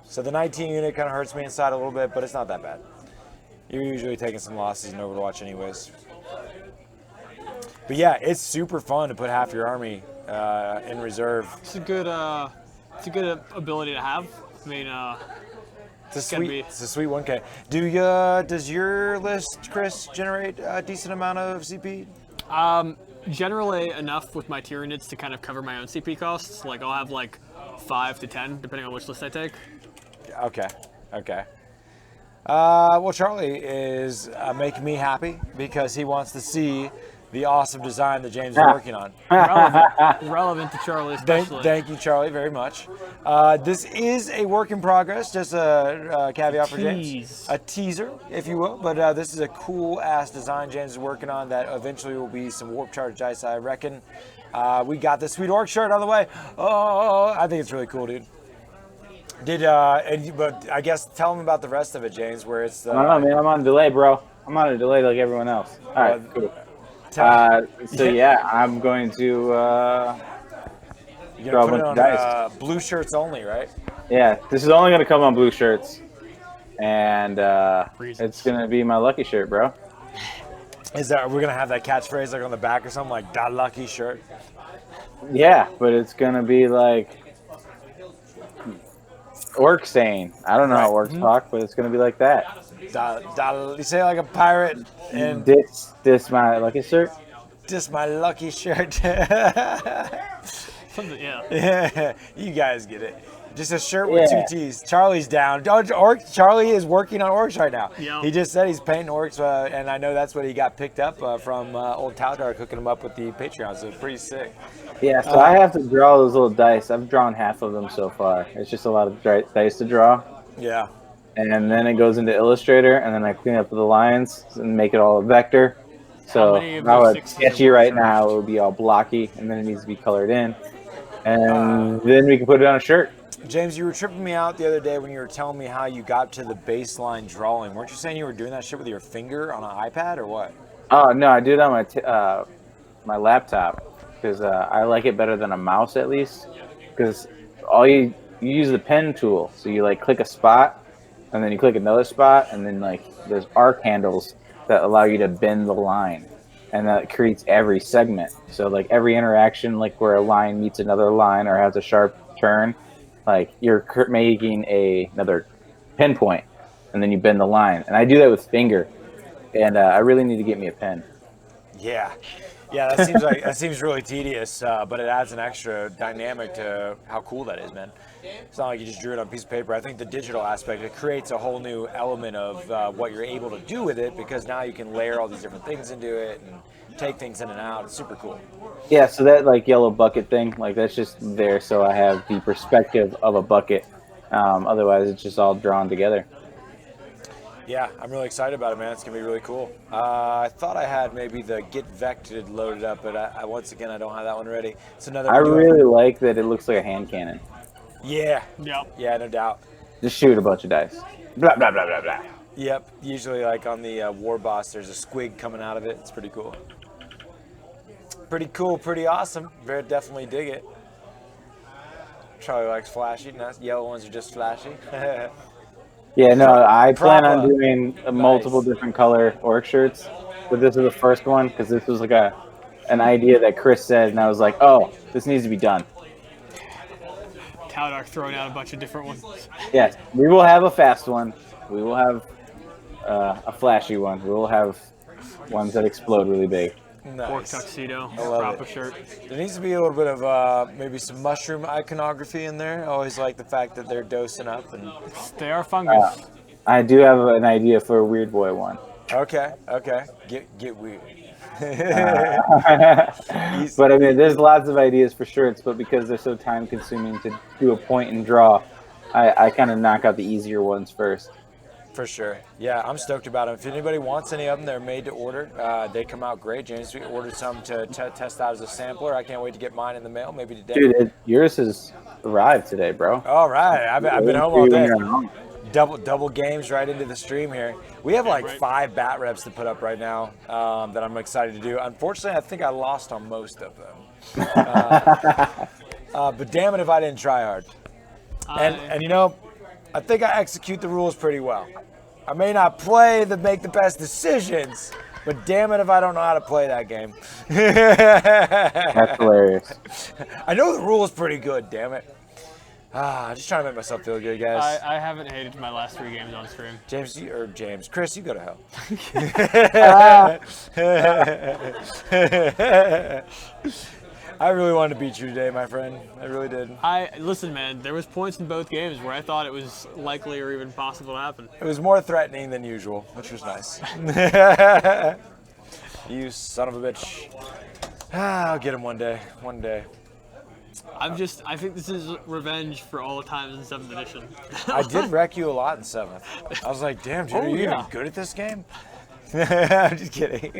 So the 19 unit kind of hurts me inside a little bit, but it's not that bad. You're usually taking some losses in Overwatch anyways. But yeah, it's super fun to put half your army in reserve. It's a good ability to have. I mean, it's a sweet 1K. Does your list, Chris, generate a decent amount of CP? Generally enough with my Tyranids to kind of cover my own CP costs. Like I'll have like 5 to 10 depending on which list I take. Okay. Well, Charlie is making me happy because he wants to see the awesome design that James is working on. Relevant to Charlie especially. Thank you, Charlie, very much. This is a work in progress, just a caveat for James. A teaser, if you will. But this is a cool-ass design James is working on that eventually will be some warp charge dice, I reckon. We got this sweet orc shirt on the way. Oh, I think it's really cool, dude. But I guess tell him about the rest of it, James, where it's... I don't know, man. I'm on delay, bro. I'm on a delay like everyone else. All right, cool. I'm going to you're gonna put it on dice. Blue shirts only, right? Yeah, this is only gonna come on blue shirts, and it's gonna be my lucky shirt, bro. We're gonna have that catchphrase like on the back or something like "that lucky shirt"? Yeah, but it's gonna be like orc saying. I don't know how orcs talk, but it's gonna be like that. You say it like a pirate. And this my lucky shirt. Just my lucky shirt. Something, yeah. Yeah, you guys get it. Just a shirt with 2 T's. Charlie's down. Charlie is working on orcs right now. Yeah. He just said he's painting orcs, and I know that's what he got picked up from old Taldark hooking him up with the Patreon, so it's pretty sick. Yeah, so I have to draw those little dice. I've drawn half of them so far. It's just a lot of dice to draw. Yeah. And then it goes into Illustrator, and then I clean up the lines and make it all a vector. So how it's sketchy right now, it would be all blocky, and then it needs to be colored in. And then we can put it on a shirt. James, you were tripping me out the other day when you were telling me how you got to the baseline drawing. Weren't you saying you were doing that shit with your finger on an iPad or what? Oh, no, I do it on my my laptop because I like it better than a mouse at least. Because you use the pen tool. So you like click a spot, and then you click another spot, and then like there's arc handles that allow you to bend the line. And that creates every segment. So like every interaction, like where a line meets another line or has a sharp turn, like you're making another pinpoint, and then you bend the line. And I do that with finger, and I really need to get me a pen. Yeah, that seems really tedious, but it adds an extra dynamic to how cool that is, man. It's not like you just drew it on a piece of paper. I think the digital aspect, it creates a whole new element of what you're able to do with it, because now you can layer all these different things into it and take things in and out. It's super cool. Yeah, so that like yellow bucket thing, like that's just there so I have the perspective of a bucket. Otherwise, it's just all drawn together. Yeah, I'm really excited about it, man. It's going to be really cool. I thought I had maybe the Get Vected loaded up, but once again, I don't have that one ready. It's another. I really like that it looks like a hand cannon. Yeah. Yep. Yeah, no doubt. Just shoot a bunch of dice. Blah, blah, blah, blah, blah. Yep. Usually, like on the War Boss, there's a squig coming out of it. It's pretty cool. Pretty cool, pretty awesome. Very definitely dig it. Charlie likes flashy. Nice. Yellow ones are just flashy. Yeah, no, I plan Proper. on doing multiple different color orc shirts, but this is the first one because this was like an idea that Chris said, and I was like, oh, this needs to be done. Taldark throwing out a bunch of different ones. Yes, we will have a fast one. We will have a flashy one. We will have ones that explode really big. Nice. Orc tuxedo, love proper it. shirt. There needs to be a little bit of maybe some mushroom iconography in there. I always like the fact that they're dosing up. And They are fungus. I do have an idea for a Weird Boy one. Okay. Get weird. But I mean, there's lots of ideas for shirts, but because they're so time consuming to do a point and draw, I kind of knock out the easier ones first. For sure. Yeah, I'm stoked about them. If anybody wants any of them, they're made to order. They come out great. James, we ordered some to test out as a sampler. I can't wait to get mine in the mail, maybe today. Dude, yours has arrived today, bro. All right. I've been home all day. Double games right into the stream here. We have like 5 bat reps to put up right now that I'm excited to do. Unfortunately, I think I lost on most of them. But damn it if I didn't try hard. And you know, I think I execute the rules pretty well. I may not make the best decisions, but damn it if I don't know how to play that game. That's hilarious. I know the rules pretty good, damn it. Just trying to make myself feel good, guys. I haven't hated my last 3 games on stream. Chris, you go to hell. I really wanted to beat you today, my friend. I really did. Listen, man, there was points in both games where I thought it was likely or even possible to happen. It was more threatening than usual, which was nice. You son of a bitch. I'll get him one day. One day. I think this is revenge for all the times in 7th edition. I did wreck you a lot in 7th. I was like, damn, dude, are you even good at this game? I'm just kidding.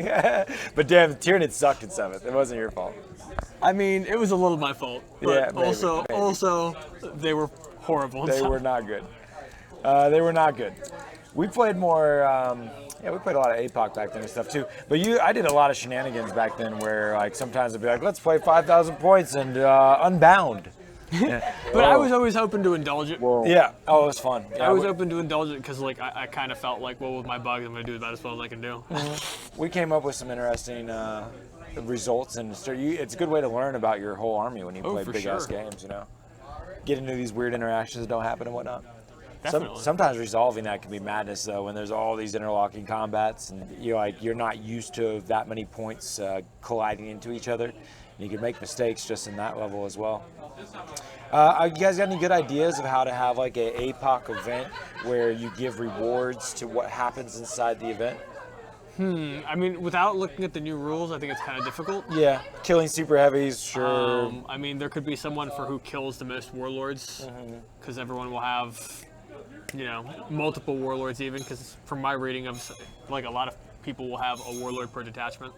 But damn, Tyranid sucked in 7th. It wasn't your fault. I mean, it was a little my fault. But Yeah, maybe. also, they were horrible. They were not good. They were not good. We played more. We played a lot of APOC back then and stuff too. But I did a lot of shenanigans back then, where like sometimes I'd be like, let's play 5,000 points and Unbound. Yeah. But I was always hoping to indulge it. Whoa. Yeah. Oh, it was fun. Yeah, I was open to indulge it because like I kind of felt like, well, with my bugs, I'm gonna do about as well as I can do. We came up with some interesting results, and it's a good way to learn about your whole army when you play big ass games. You know, get into these weird interactions that don't happen and whatnot. Definitely. Sometimes resolving that can be madness, though, when there's all these interlocking combats and you're not used to that many points colliding into each other, You can make mistakes just in that level as well. You guys got any good ideas of how to have like a APOC event where you give rewards to what happens inside the event? I mean, without looking at the new rules, I think it's kind of difficult. Yeah, killing super heavies, sure. I mean, there could be someone for who kills the most warlords, because everyone will have, you know, multiple warlords even. Because from my reading of, like, a lot of people will have a warlord per detachment,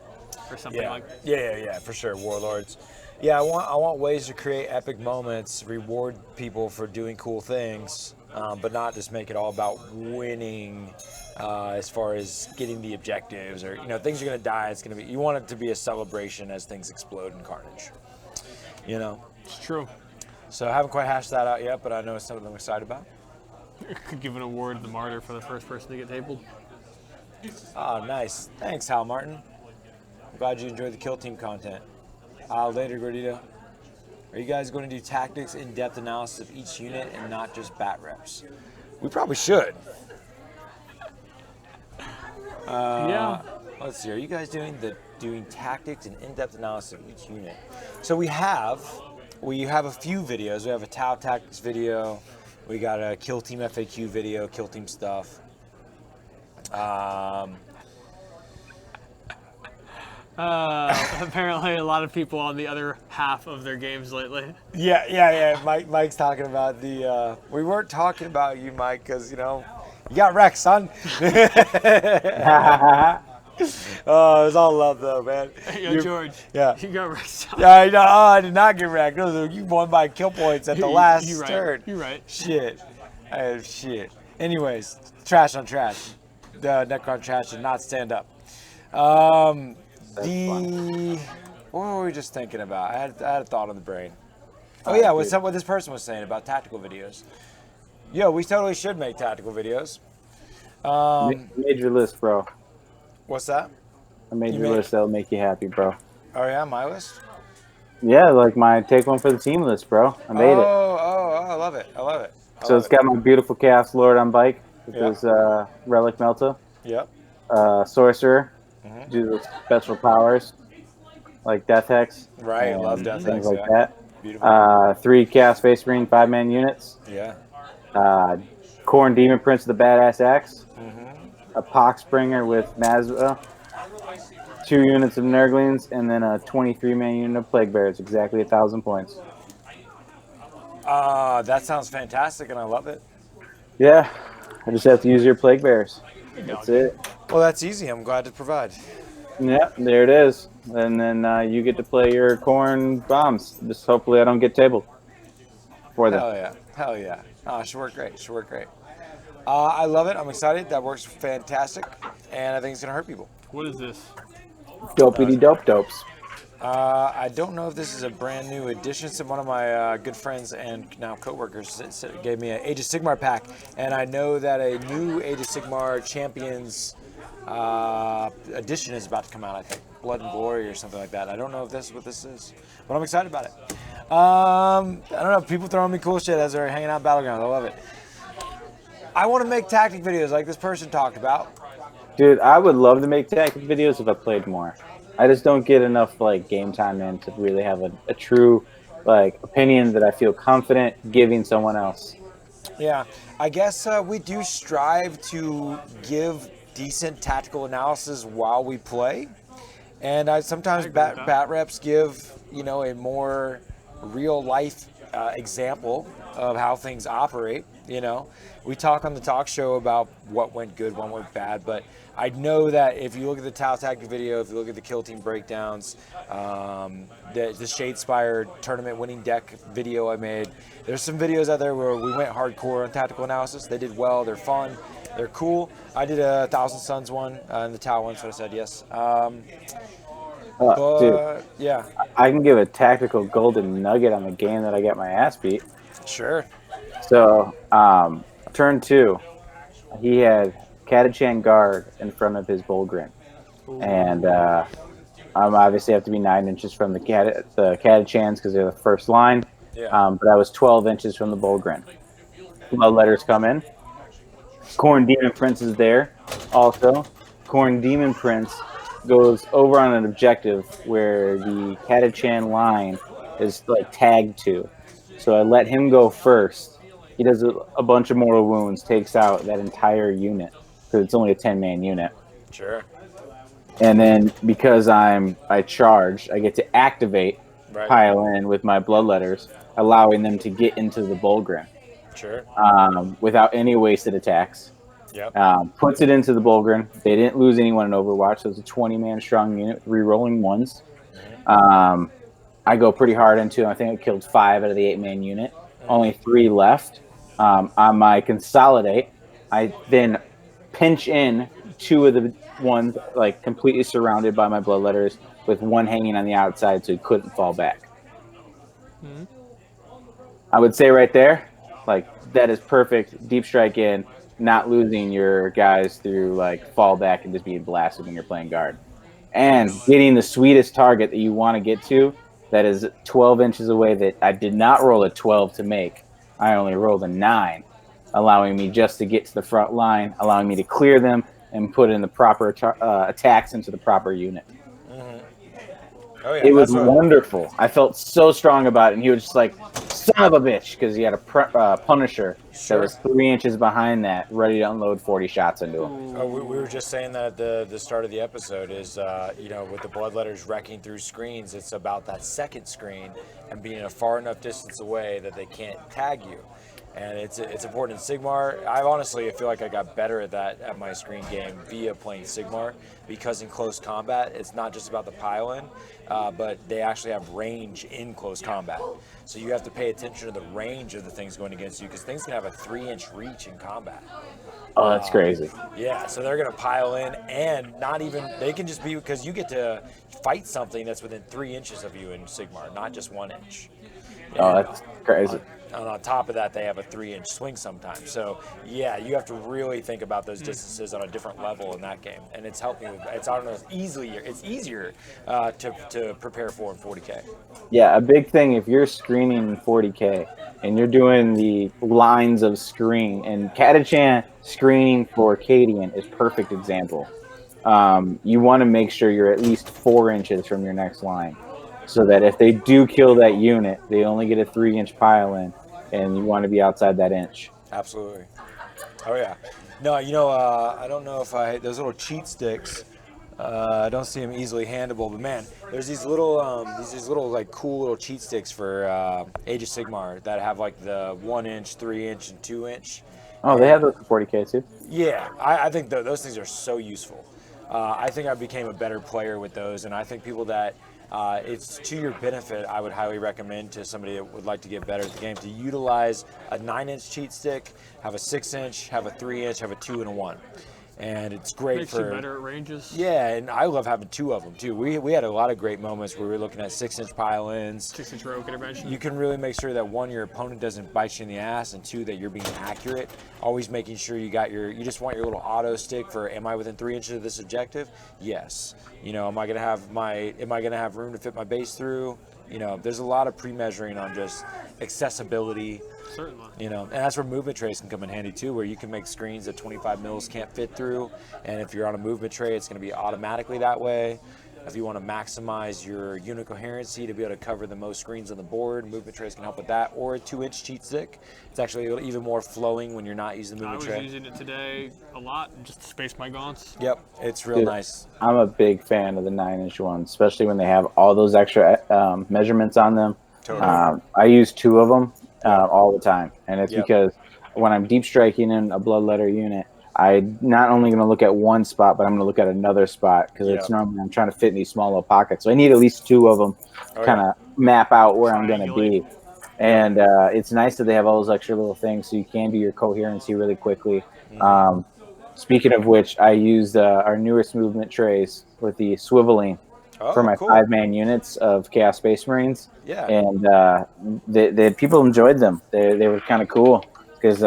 or something like. Yeah, for sure, warlords. Yeah, I want ways to create epic moments, reward people for doing cool things, but not just make it all about winning. As far as getting the objectives, or things are gonna die. It's gonna be. You want it to be a celebration as things explode in carnage. It's true. So I haven't quite hashed that out yet, but I know it's something I'm excited about. Could give an award to the martyr for the first person to get tabled. Oh, nice. Thanks, Hal Martin. I'm glad you enjoyed the kill team content. Later, Gordito. Are you guys going to do tactics, in-depth analysis of each unit, and not just bat reps? We probably should. Yeah. Let's see. Are you guys doing tactics and in-depth analysis of each unit? So we have a few videos. We have a Tau tactics video. We got a kill team FAQ video, kill team stuff. Apparently, a lot of people on the other half of their games lately. Yeah. Mike's talking about the. We weren't talking about you, Mike, because you got wrecked, son. Oh, it was all love, though, man. Yo, George. Yeah. You got wrecked. Yeah, I did not get wrecked. No, you won by kill points at the last turn. You're right. Shit. Shit. Anyways, trash on trash. The Necron trash did not stand up. What were we just thinking about? I had a thought on the brain. Oh, yeah, what this person was saying about tactical videos. Yo, we totally should make tactical videos. Made your list, bro. What's that? I made your list that'll make you happy, bro. Oh, yeah, my list? Yeah, like my take one for the team list, bro. I made it. Oh, I love it. So it's got my beautiful Chaos Lord on bike with his Relic Melta. Yep. Sorcerer, do the special powers like Death Hex. Right, love Death Hex. Things like that. that. Beautiful. 3 Chaos Space Marine 5-man units. Yeah. Khorne Demon Prince of the Badass Axe. A Poxbringer with Mazda. 2 units of Nurglings, and then a 23-man unit of Plague Bears. Exactly 1,000 points. That sounds fantastic, and I love it. Yeah, I just have to use your Plague Bears. That's it. Well, that's easy. I'm glad to provide. Yeah, there it is. And then you get to play your Khorne bombs. Just hopefully I don't get tabled for them. Hell yeah. Oh, should work great. I love it. I'm excited. That works fantastic, and I think it's gonna hurt people. What is this? Dopey dope dopes. I don't know if this is a brand new addition. Some one of my good friends and now coworkers gave me an Age of Sigmar pack, and I know that a new Age of Sigmar Champions edition is about to come out. I think Blood and Glory or something like that. I don't know if this is what this is, but I'm excited about it. I don't know. People throwing me cool shit as they're hanging out Battlegrounds. I love it. I want to make tactic videos like this person talked about. Dude, I would love to make tactic videos if I played more. I just don't get enough game time in to really have a true opinion that I feel confident giving someone else. Yeah, I guess we do strive to give decent tactical analysis while we play, and sometimes bat reps give a more real life example of how things operate. We talk on the talk show about what went good, what went bad, but I know that if you look at the Tau Tactic video, if you look at the Kill Team breakdowns, the Shadespire tournament winning deck video I made, there's some videos out there where we went hardcore on tactical analysis. They did well, they're fun, they're cool. I did a Thousand Suns one and the Tau one, so I said yes. Dude, yeah. I can give a tactical golden nugget on the game that I got my ass beat. Sure. So, turn 2, he had Catachan Guard in front of his Bullgrin. And I obviously have to be 9 inches from the Catachans because they're the first line. Yeah. But I was 12 inches from the Bullgrin. Blood letters come in. Khorne Demon Prince is there also. Khorne Demon Prince goes over on an objective where the Catachan line is like tagged to. So I let him go first. He does a bunch of mortal wounds, takes out that entire unit because it's only a 10-man unit. Sure. And then because I charge, I get to activate Right. pile in with my bloodletters, allowing them to get into the Bulgrim Sure. without any wasted attacks. Yep. Puts it into the Bulgrim. They didn't lose anyone in Overwatch, so it's a 20-man strong unit, re-rolling ones. I go pretty hard into them. I think I killed 5 out of the 8-man unit. Only 3 left. On my consolidate, I then pinch in 2 of the ones like completely surrounded by my bloodletters, with 1 hanging on the outside so he couldn't fall back. I would say right there, like that is perfect. Deep strike in, not losing your guys through like fall back and just being blasted when you're playing guard, and getting the sweetest target that you want to get to. That is 12 inches away. That I did not roll a 12 to make. I only rolled a 9, allowing me just to get to the front line, allowing me to clear them and put in the proper attacks into the proper unit. Oh yeah. It was wonderful. I felt so strong about it, and he was just like, son of a bitch, because he had a Punisher that was 3 inches behind that, ready to unload 40 shots into him. Oh, we were just saying that at the start of the episode is, with the bloodletters wrecking through screens, it's about that second screen and being a far enough distance away that they can't tag you. And it's important in Sigmar. I honestly feel like I got better at that at my screen game via playing Sigmar, because in close combat, it's not just about the pile-in, but they actually have range in close combat. So you have to pay attention to the range of the things going against you, because things can have a 3-inch reach in combat. Oh, that's crazy. Yeah, so they're going to pile in, and not even, they can just be, because you get to fight something that's within 3 inches of you in Sigmar, not just 1 inch. Oh, that's crazy. And on top of that, they have a 3-inch swing sometimes. So yeah, you have to really think about those distances on a different level in that game, and it's helping. It's, I don't know, it's easier to prepare for in 40K. Yeah, a big thing if you're screening in 40K and you're doing the lines of screen, and Catachan screening for Cadian is perfect example. You want to make sure you're at least 4 inches from your next line, so that if they do kill that unit, they only get a 3-inch pile in, and you want to be outside that inch. Absolutely. Oh yeah. No, I don't know if those little cheat sticks. I don't see them easily handleable, but man, there's these little like cool little cheat sticks for Age of Sigmar that have like the 1-inch, 3-inch, and 2-inch. Oh, they have those for 40K too? Yeah, I think those things are so useful. I think I became a better player with those, and I think people that it's to your benefit, I would highly recommend to somebody that would like to get better at the game to utilize a 9-inch cheat stick, have a 6-inch, have a 3-inch, have a 2 and a 1. And it's great Makes you better at ranges. Yeah, and I love having 2 of them too. We had a lot of great moments where we were looking at 6-inch pile-ins. 6-inch rogue intervention. You can really make sure that 1, your opponent doesn't bite you in the ass, and 2, that you're being accurate. Always making sure you just want your little auto stick for, am I within 3 inches of this objective? Yes. Am I gonna have room to fit my base through? There's a lot of pre-measuring on just accessibility. Certainly. And that's where movement trays can come in handy too, where you can make screens that 25 mils can't fit through, and if you're on a movement tray, it's going to be automatically that way. If you want to maximize your unit coherency to be able to cover the most screens on the board, movement trays can help with that, or a 2-inch cheat stick. It's actually even more flowing when you're not using the movement tray. I was using it today a lot, just to space my gaunts. Yep, it's real nice. I'm a big fan of the 9-inch ones, especially when they have all those extra measurements on them. Totally. I use 2 of them all the time, and it's because when I'm deep striking in a bloodletter unit, I'm not only going to look at one spot, but I'm going to look at another spot, because it's normally I'm trying to fit in these small little pockets. So I need at least 2 of them, kind of map out where I'm going to be. And it's nice that they have all those extra little things, so you can do your coherency really quickly. Speaking of which, I used our newest movement trays with the swiveling for my 5-man units of Chaos Space Marines. Yeah. And the people enjoyed them. They were kind of cool, because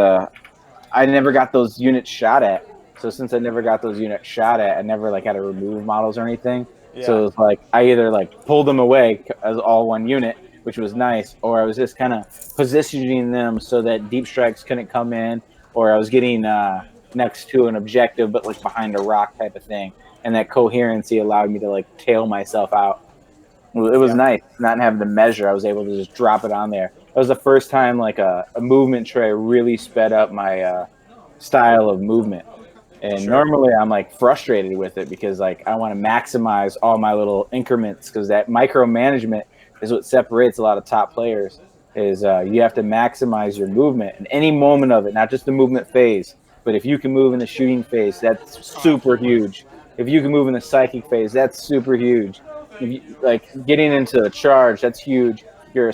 I never got those units shot at. So since I never got those units shot at, I never had to remove models or anything. Yeah. So it was I either pulled them away as all one unit, which was nice, or I was just kind of positioning them so that deep strikes couldn't come in, or I was getting next to an objective, but like behind a rock type of thing. And that coherency allowed me to like tail myself out. It was nice not having to measure. I was able to just drop it on there. That was the first time like a movement tray really sped up my style of movement. And normally I'm like frustrated with it because like I want to maximize all my little increments, because that micromanagement is what separates a lot of top players. Is you have to maximize your movement in any moment of it, not just the movement phase, but if you can move in the shooting phase, that's super huge. If you can move in the psychic phase, that's super huge. If you, like getting into a charge, that's huge. Your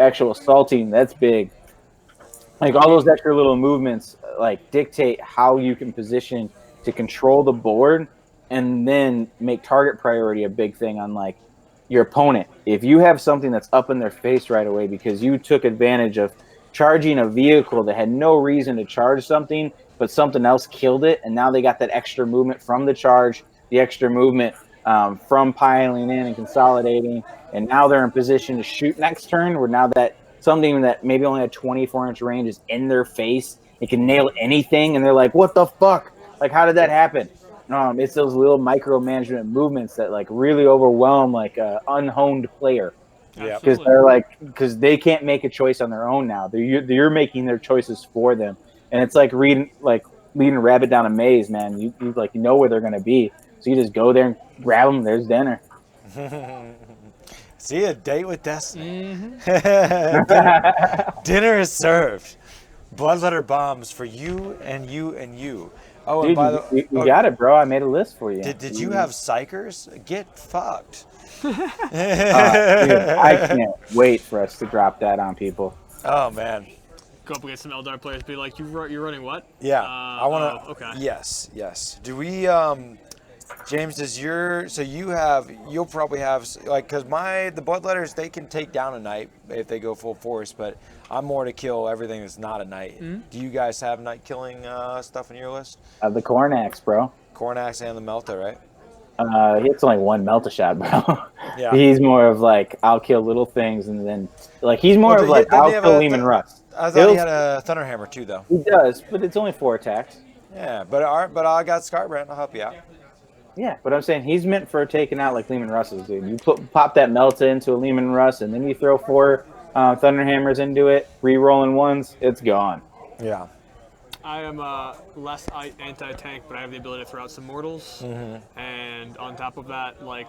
actual assaulting, that's big. Like all those extra little movements like dictate how you can position to control the board, and then make target priority a big thing on like your opponent. If you have something that's up in their face right away because you took advantage of charging a vehicle that had no reason to charge something, but something else killed it, and now they got that extra movement from the charge, the extra movement from piling in and consolidating, and now they're in position to shoot next turn, where now that something that maybe only had 24-inch range is in their face, it can nail anything, and they're like, what the fuck? Like, how did that happen? It's those little micromanagement movements that like really overwhelm like an unhoned player. Yeah, because they're like, because they can't make a choice on their own now. You're making their choices for them, and it's like leading a rabbit down a maze, man. You like know where they're gonna be, so you just go there and grab them. There's dinner. See, a date with Destiny. Mm-hmm. Dinner is served. Bloodletter bombs for you and you and you. Oh, Dude, and by the you got it, bro. I made a list for you. Did you have psychers? Get fucked. Dude, I can't wait for us to drop that on people. Oh man. Go up against some Eldar players, be like, you're running what? Yeah, I want to. Okay. Yes. Do we? James, you'll probably have like, because the bloodletters, they can take down a knight if they go full force, but I'm more to kill everything that's not a knight. Mm-hmm. Do you guys have knight killing stuff in your list? The Corn Axe, bro. Corn Axe and the Melta, right? It's only one Melta shot, bro. Yeah. He's more of like, I'll kill little things, and then like he's more of like, I'll kill Lehman Russ. I thought he had a Thunderhammer too, though. He does, but it's only 4 attacks. Yeah, but I got Scarbrand. I'll help you out. Yeah, but I'm saying he's meant for taking out like Lehman Russ's, dude. You pop that Melta into a Lehman Russ, and then you throw 4 Thunderhammers into it, re-rolling ones, it's gone. Yeah. I am less anti-tank, but I have the ability to throw out some mortals. Mm-hmm. And on top of that, like,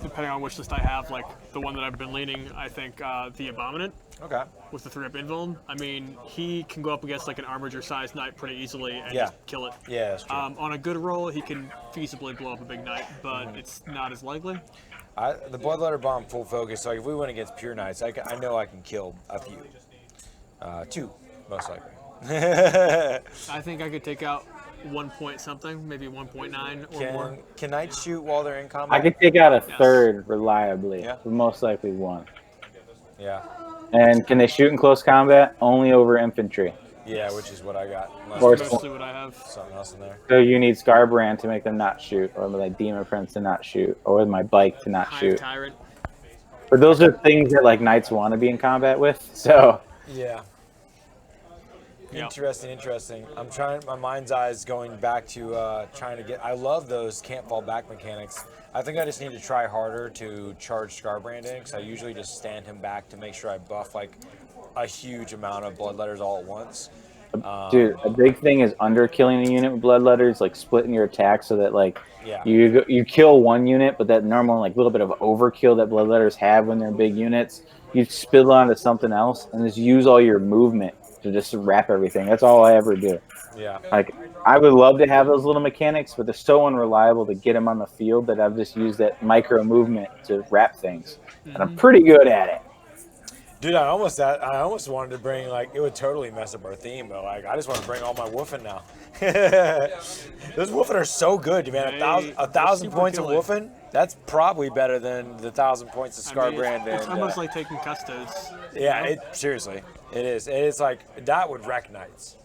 depending on which list I have, like, the one that I've been leaning, I think the Abominant. Okay. With the 3-up invuln. I mean, he can go up against, like, an armager-sized knight pretty easily and just kill it. Yeah, that's true. On a good roll, he can feasibly blow up a big knight, but it's not as likely. The Bloodletter Bomb full focus, like, if we went against pure knights, I know I can kill a few. 2, most likely. I think I could take out 1 point something, maybe 1.9 or more. Can knights shoot while they're in combat? I could take out a third reliably, Yeah. but most likely 1. Yeah. And can they shoot in close combat? Only over infantry. Yeah, which is what I got. Mostly what I have. Something else in there. So you need Scarbrand to make them not shoot, or like Demon Prince to not shoot, or my bike to not shoot. Tyrant. But those are things that like knights want to be in combat with. So Yeah. Yep. Interesting. I'm trying, my mind's eye is going back to trying to get, I love those can't fall back mechanics. I think I just need to try harder to charge Scarbrand in, because I usually just stand him back to make sure I buff like a huge amount of bloodletters all at once. dude, a big thing is underkilling a unit with bloodletters, like splitting your attack so that like you kill one unit, but that normal like little bit of overkill that bloodletters have when they're big units, you spill onto something else and just use all your movement to just wrap everything. That's all I ever do. Yeah. Like, I would love to have those little mechanics, but they're so unreliable to get them on the field that I've just used that micro movement to wrap things. And I'm pretty good at it. Dude, I almost wanted to bring, like, it would totally mess up our theme, but like, I just want to bring all my woofing now. Those woofing are so good, man. A thousand points of woofing, that's probably better than the 1,000 points of Scarbrand. It's almost like taking custodes. Yeah, seriously, it is. It's like, that would wreck knights.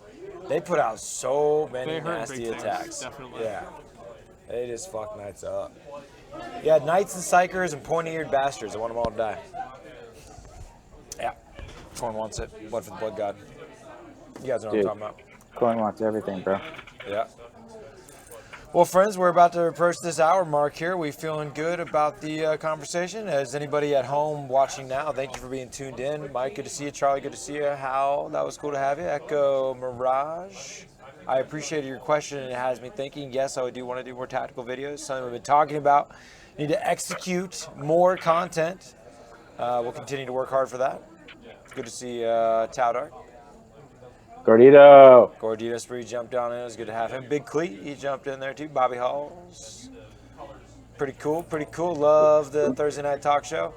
They put out so many nasty attacks. Definitely. Yeah, they just fuck knights up. Yeah, knights and psychers and pointy-eared bastards. I want them all to die. Yeah, Torn wants it. Blood for the blood god. You guys know what I'm talking about. Coin wants everything, bro. Yeah. Well, friends, we're about to approach this hour mark here. We feeling good about the conversation. As anybody at home watching now, thank you for being tuned in. Mike, good to see you. Charlie, good to see you. Hal, that was cool to have you. Echo Mirage, I appreciated your question, and it has me thinking. Yes, I do want to do more tactical videos. Something we've been talking about. Need to execute more content. We'll continue to work hard for that. It's good to see Towdark. Gordito. Spree jumped down in. It was good to have him. Big Cleat, he jumped in there too. Bobby Halls. Pretty cool, pretty cool. Love the Thursday night talk show.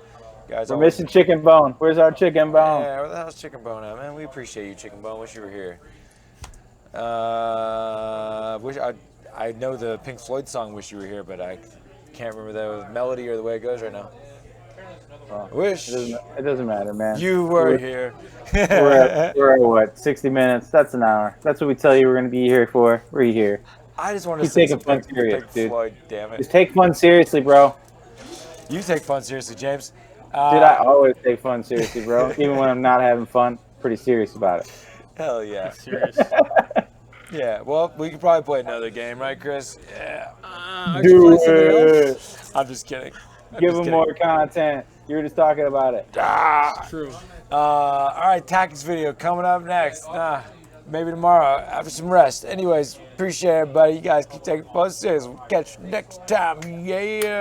Guys, We're missing Chicken Bone. Where's our Chicken Bone? Yeah, where the hell's Chicken Bone at, man? We appreciate you, Chicken Bone. Wish you were here. Wish I know the Pink Floyd song "Wish You Were Here," but I can't remember the melody or the way it goes right now. Wish it doesn't matter, man. you were here. we're at what? 60 minutes. That's an hour. That's what we tell you we're going to be here for. We're here. I just want to Keep say taking fun serious, Pink dude. Floyd, damn it. Just take fun seriously, bro. You take fun seriously, James. Dude, I always take fun seriously, bro. Even when I'm not having fun, pretty serious about it. Hell yeah. Serious. Yeah, well, we could probably play another game, right, Chris? Yeah. Do it. I'm just kidding. Give them more content. You were just talking about it. True. All right, tactics video coming up next. Maybe tomorrow after some rest. Anyways, appreciate everybody. You guys keep taking fun serious. We'll catch you next time. Yeah.